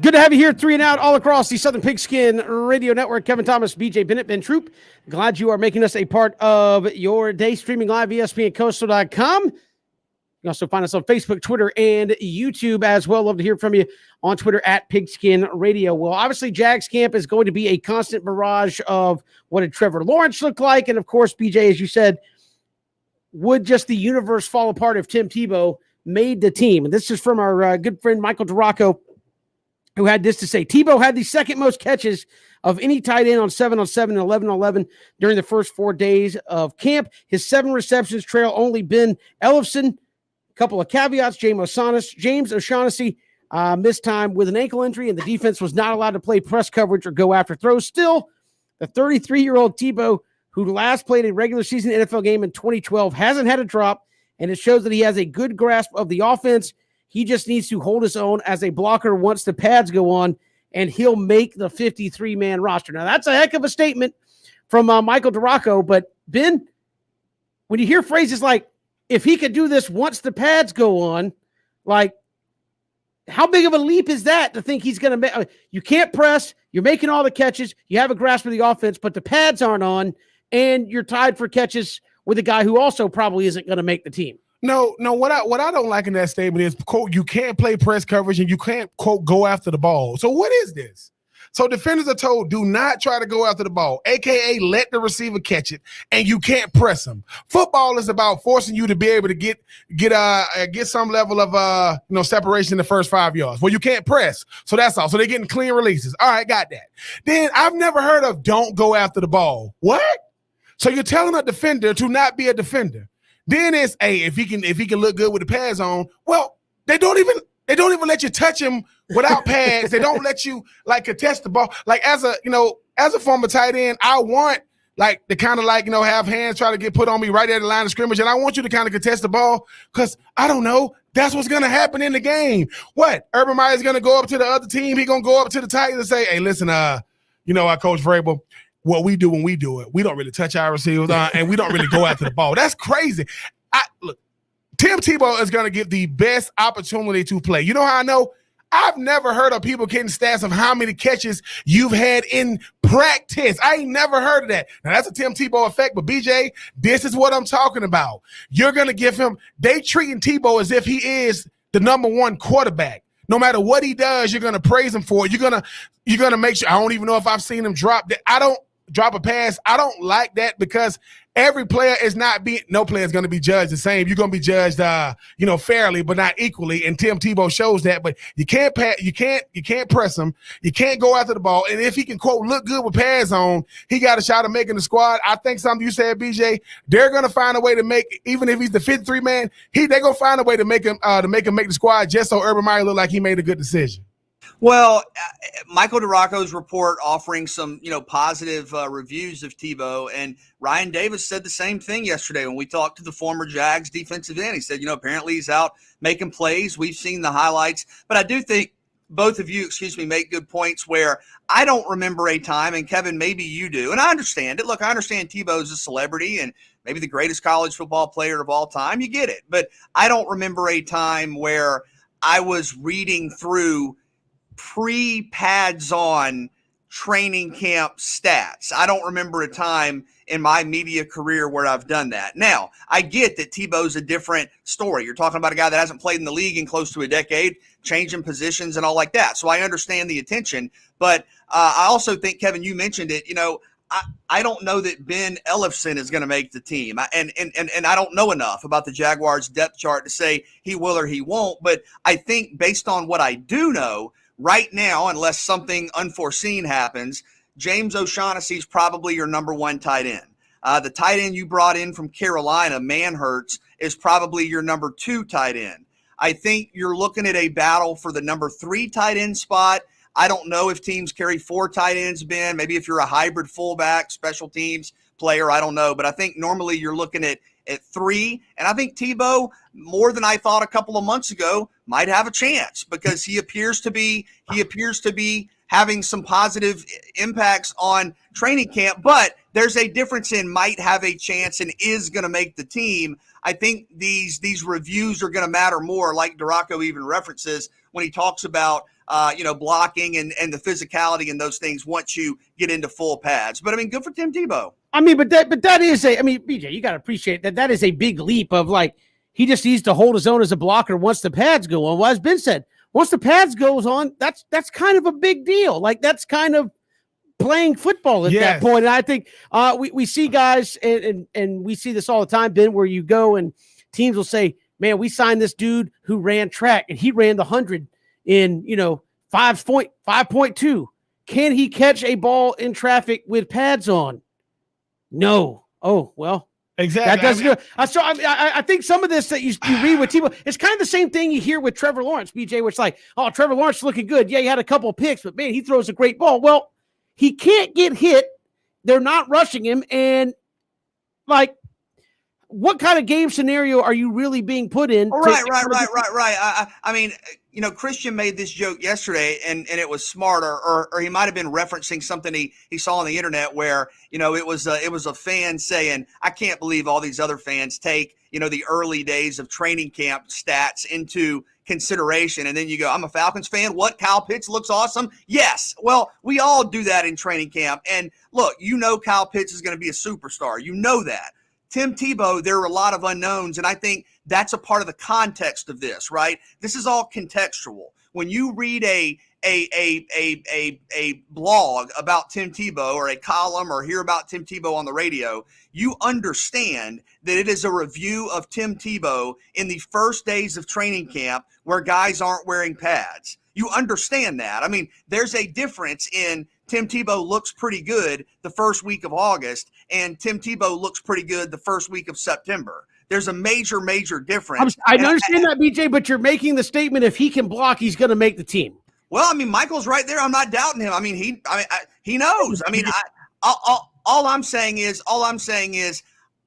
Good to have you here, 3 and Out, all across the Southern Pigskin Radio Network. Kevin Thomas, BJ Bennett, Ben Troop. Glad you are making us a part of your day, streaming live, ESPNCoastal.com. You can also find us on Facebook, Twitter, and YouTube as well. Love to hear from you on Twitter at Pigskin Radio. Well, obviously, Jags camp is going to be a constant barrage of what did Trevor Lawrence look like? And, of course, BJ, as you said, would just the universe fall apart if Tim Tebow made the team? And this is from our good friend Michael DeRocco, who had this to say. Tebow had the second most catches of any tight end on 7-on-7 and 11-on-11 during the first 4 days of camp. His 7 receptions trail only Ben Ellefson. Couple of caveats. James O'Shaughnessy missed time with an ankle injury, and the defense was not allowed to play press coverage or go after throws. Still, the 33-year-old Tebow, who last played a regular season NFL game in 2012, hasn't had a drop, and it shows that he has a good grasp of the offense. He just needs to hold his own as a blocker once the pads go on, and he'll make the 53-man roster. Now, that's a heck of a statement from Michael DeRocco, but Ben, when you hear phrases like, if he could do this once the pads go on, like, how big of a leap is that to think he's going to make? You can't press, you're making all the catches, you have a grasp of the offense, but the pads aren't on, and you're tied for catches with a guy who also probably isn't going to make the team. No. What I don't like in that statement is, quote, you can't play press coverage and you can't, quote, go after the ball. So what is this? So defenders are told, do not try to go after the ball, a.k.a. let the receiver catch it, and you can't press him. Football is about forcing you to be able to get some level of separation in the first 5 yards. Well, you can't press, so that's all. So they're getting clean releases. All right, got that. Then I've never heard of don't go after the ball. What? So you're telling a defender to not be a defender. Then it's, hey, if he can look good with the pads on, well, they don't even let you touch him without pads. They don't let you contest the ball. Like as a former tight end, I want to kind of have hands try to get put on me right at the line of scrimmage, and I want you to kind of contest the ball because I don't know. That's what's going to happen in the game. What? Urban Meyer's going to go up to the other team. He's going to go up to the tight end and say, hey, listen, Coach Vrabel, what we do when we do it, we don't really touch our receivers and we don't really go after the ball. That's crazy. Look, Tim Tebow is going to get the best opportunity to play. You know how I know? I've never heard of people getting stats of how many catches you've had in practice. I ain't never heard of that. Now, that's a Tim Tebow effect, but BJ, this is what I'm talking about. You're going to give him – they treating Tebow as if he is the number one quarterback. No matter what he does, you're going to praise him for it. You're going to make sure – I don't even know if I've seen him drop that. I don't drop a pass. I don't like that because every player is no player is going to be judged the same. You're going to be judged, fairly, but not equally. And Tim Tebow shows that. But you can't press him. You can't go after the ball. And if he can, quote, look good with pads on, he got a shot of making the squad. I think something you said, BJ, they're going to find a way to make, even if he's the 53 man, they're going to find a way to make him make the squad just so Urban Meyer look like he made a good decision. Well, Michael DeRocco's report offering some, positive reviews of Tebow, and Ryan Davis said the same thing yesterday when we talked to the former Jags defensive end. He said, apparently he's out making plays. We've seen the highlights, but I do think both of you, make good points where I don't remember a time, and Kevin, maybe you do, and I understand it. Look, I understand Tebow's a celebrity and maybe the greatest college football player of all time. You get it, but I don't remember a time where I was reading through pre-pads on training camp stats. I don't remember a time in my media career where I've done that. Now, I get that Tebow's a different story. You're talking about a guy that hasn't played in the league in close to a decade, changing positions and all like that. So I understand the attention, but I also think, Kevin, you mentioned it, I don't know that Ben Ellefson is going to make the team. And I don't know enough about the Jaguars depth chart to say he will or he won't, but I think based on what I do know, right now, unless something unforeseen happens, James O'Shaughnessy is probably your number one tight end. The tight end you brought in from Carolina, Manhertz, is probably your number 2 tight end. I think you're looking at a battle for the number 3 tight end spot. I don't know if teams carry 4 tight ends, Ben. Maybe if you're a hybrid fullback, special teams player, I don't know. But I think normally you're looking at 3. And I think Tebow, more than I thought a couple of months ago, might have a chance because he appears to be having some positive impacts on training camp. But there's a difference in might have a chance and is going to make the team. I think these reviews are going to matter more, like DeRocco even references when he talks about blocking and the physicality and those things once you get into full pads. But I mean, good for Tim Tebow. I mean, but that is BJ, you got to appreciate that is a big leap of like, he just needs to hold his own as a blocker once the pads go on. Well, as Ben said, once the pads goes on, that's kind of a big deal. Like, that's kind of playing football at that point. And I think we see guys, and we see this all the time, Ben, where you go and teams will say, man, we signed this dude who ran track and he ran the 100 in 5.2. Can he catch a ball in traffic with pads on? No. Oh, well. Exactly. That doesn't do it. I think some of this that you read with Tebow, it's kind of the same thing you hear with Trevor Lawrence, BJ, which like, oh, Trevor Lawrence is looking good. Yeah, he had a couple of picks, but man, he throws a great ball. Well, he can't get hit. They're not rushing him. And like, what kind of game scenario are you really being put in? Right. I mean, Christian made this joke yesterday, and it was smart, or he might have been referencing something he saw on the internet where, it was a fan saying, I can't believe all these other fans take, the early days of training camp stats into consideration. And then you go, I'm a Falcons fan. What? Kyle Pitts looks awesome. Yes. Well, we all do that in training camp. And look, Kyle Pitts is going to be a superstar. You know that. Tim Tebow, there are a lot of unknowns, and I think that's a part of the context of this, right? This is all contextual. When you read a blog about Tim Tebow or a column or hear about Tim Tebow on the radio, you understand that it is a review of Tim Tebow in the first days of training camp where guys aren't wearing pads. You understand that. I mean, there's a difference in Tim Tebow looks pretty good the first week of August, and Tim Tebow looks pretty good the first week of September. There's a major, major difference. I understand that, BJ, but you're making the statement if he can block, he's going to make the team. Well, I mean, Michael's right there. I'm not doubting him. I mean, he knows. I mean, all I'm saying is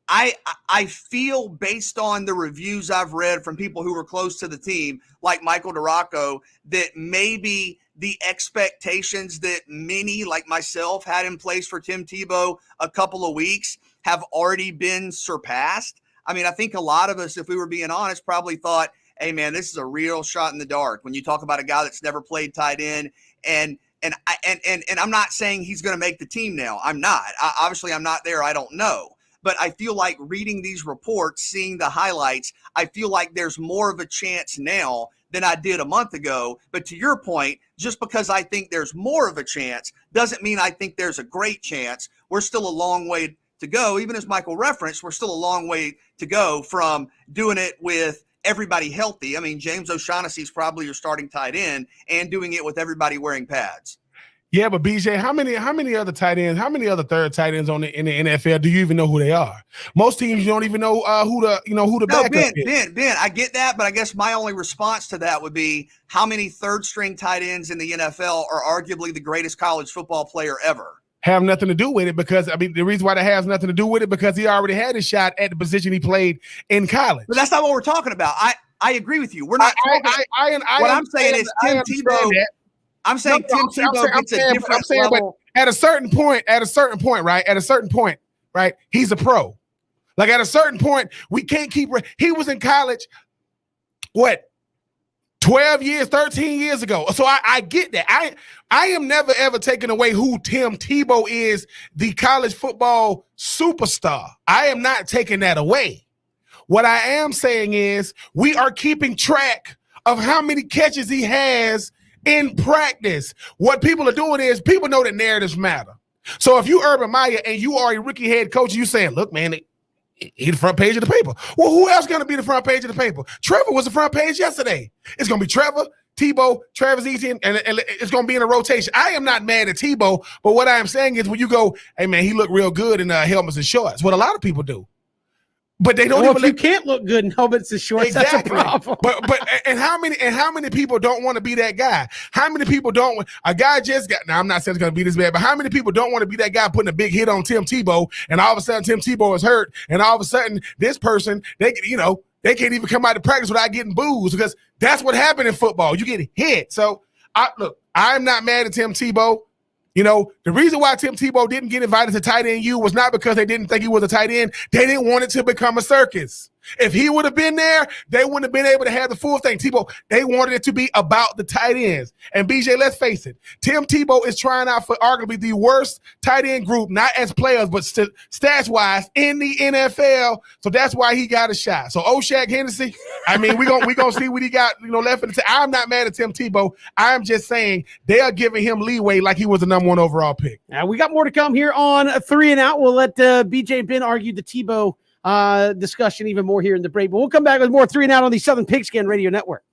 I feel based on the reviews I've read from people who were close to the team, like Michael DeRocco, that maybe the expectations that many like myself had in place for Tim Tebow a couple of weeks have already been surpassed. I mean, I think a lot of us, if we were being honest, probably thought, hey, man, this is a real shot in the dark. When you talk about a guy that's never played tight end, and I'm not saying he's going to make the team now. I'm not. Obviously, I'm not there. I don't know. But I feel like reading these reports, seeing the highlights, I feel like there's more of a chance now than I did a month ago. But to your point, just because I think there's more of a chance doesn't mean I think there's a great chance. We're still a long way to go. Even as Michael referenced, we're still a long way to go from doing it with everybody healthy. I mean, James O'Shaughnessy is probably your starting tight end, and doing it with everybody wearing pads. Yeah, but BJ, how many other tight ends, how many other third tight ends in the NFL do you even know who they are? Most teams you don't even know who the backup is. Ben, I get that, but I guess my only response to that would be how many third string tight ends in the NFL are arguably the greatest college football player ever? Have nothing to do with it, because I mean the reason why that has nothing to do with it, because he already had his shot at the position he played in college. But that's not what we're talking about. I agree with you. We're not. What I'm saying is Tim Tebow. I'm saying Tim Tebow gets a different level. But at a certain point, right? He's a pro. Like at a certain point, we can't keep. He was in college, 12 years, 13 years ago. So I get that. I am never, ever taking away who Tim Tebow is, the college football superstar. I am not taking that away. What I am saying is we are keeping track of how many catches he has in practice. What people are doing is people know that narratives matter. So if you Urban Meyer and you are a rookie head coach, you saying, look, man, he's the front page of the paper. Well, who else going to be the front page of the paper? Trevor was the front page yesterday. It's going to be Trevor, Tebow, Travis Etienne, and it's going to be in a rotation. I am not mad at Tebow, but what I am saying is when you go, hey, man, he looked real good in helmets and shorts, what a lot of people do. But they don't you can't look good in helmets and shorts. Exactly. That's a problem. but how many people don't want to be that guy? How many people don't? A guy just got. Now I'm not saying it's going to be this bad, but how many people don't want to be that guy putting a big hit on Tim Tebow, and all of a sudden Tim Tebow is hurt, and all of a sudden this person they can't even come out to practice without getting booed, because that's what happened in football. You get hit. So I'm not mad at Tim Tebow. The reason why Tim Tebow didn't get invited to tight end U was not because they didn't think he was a tight end. They didn't want it to become a circus. If he would have been there, they wouldn't have been able to have the full thing. Tebow, they wanted it to be about the tight ends. And BJ, let's face it, Tim Tebow is trying out for arguably the worst tight end group, not as players, but stats-wise in the NFL. So that's why he got a shot. So O'Shaq Hennessy, I mean, we gonna see what he got, left in the I'm not mad at Tim Tebow. I'm just saying they are giving him leeway like he was the number 1 overall pick. We got more to come here on 3 and Out. We'll let BJ and Ben argue the Tebow discussion even more here in the break. But we'll come back with more 3 and Out on the Southern Pigskin Radio Network.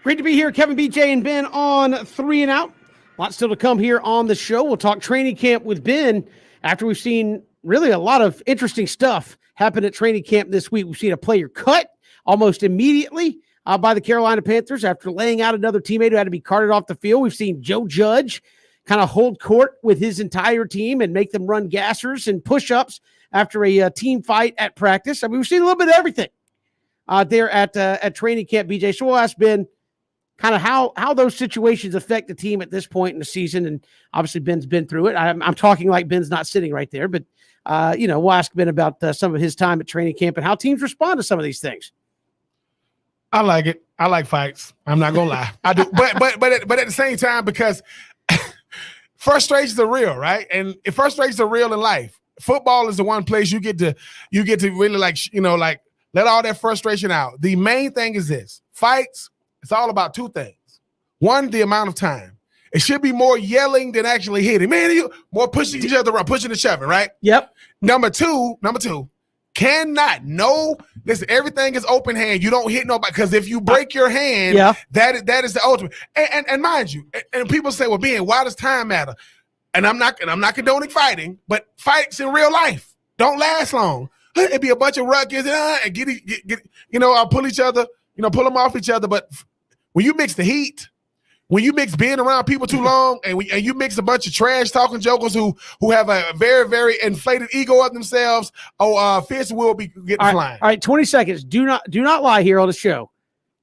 Great to be here. Kevin, BJ, and Ben on 3 and Out. A lot still to come here on the show. We'll talk training camp with Ben after we've seen really a lot of interesting stuff happen at training camp this week. We've seen a player cut almost immediately by the Carolina Panthers after laying out another teammate who had to be carted off the field. We've seen Joe Judge kind of hold court with his entire team and make them run gassers and push-ups after a team fight at practice. I mean, we've seen a little bit of everything there at training camp, BJ. So we'll ask Ben kind of how those situations affect the team at this point in the season. And obviously Ben's been through it. I'm talking like Ben's not sitting right there, but we'll ask Ben about some of his time at training camp and how teams respond to some of these things. I like it. I like fights. I'm not gonna lie. I do, but at the same time, because frustrations are real, right? And if frustrations are real in life, football is the one place you get to really let all that frustration out. The main thing is this: fights. It's all about two things. One, the amount of time. It should be more yelling than actually hitting. Man, you more pushing each other around, pushing and shoving, right? Yep. Number two, listen, everything is open hand. You don't hit nobody, because if you break your hand, that is the ultimate. And mind you, and people say, well, Ben, why does time matter? And I'm not condoning fighting, but fights in real life don't last long. It'd be a bunch of ruckus and get pull each other, pull them off each other. But when you mix the heat, when you mix being around people too long, and you mix a bunch of trash talking jokers who have a very, very inflated ego of themselves, fists will be getting flying. All right, 20 seconds. Do not lie here on the show.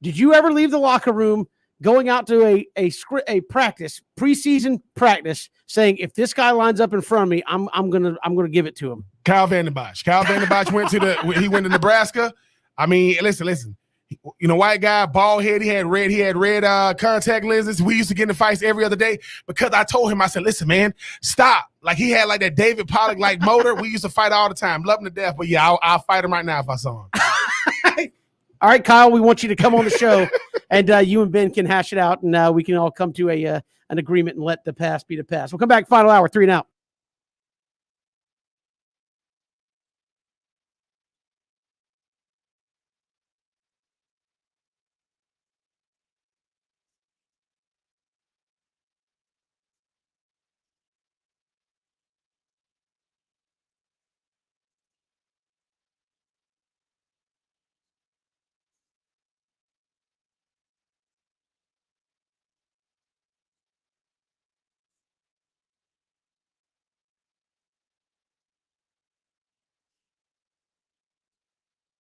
Did you ever leave the locker room going out to a practice, preseason practice, saying, if this guy lines up in front of me, I'm gonna give it to him? Kyle Vandenbosch went to Nebraska. I mean, listen. White guy, bald head. He had red contact lenses. We used to get in fights every other day because I told him, I said, listen, man, stop. Like, he had like that David Pollock like motor. We used to fight all the time. Love him to death. But yeah, I'll fight him right now if I saw him. All right, Kyle, we want you to come on the show and you and Ben can hash it out, and we can all come to an agreement and let the past be the past. We'll come back, final hour, 3 and Out.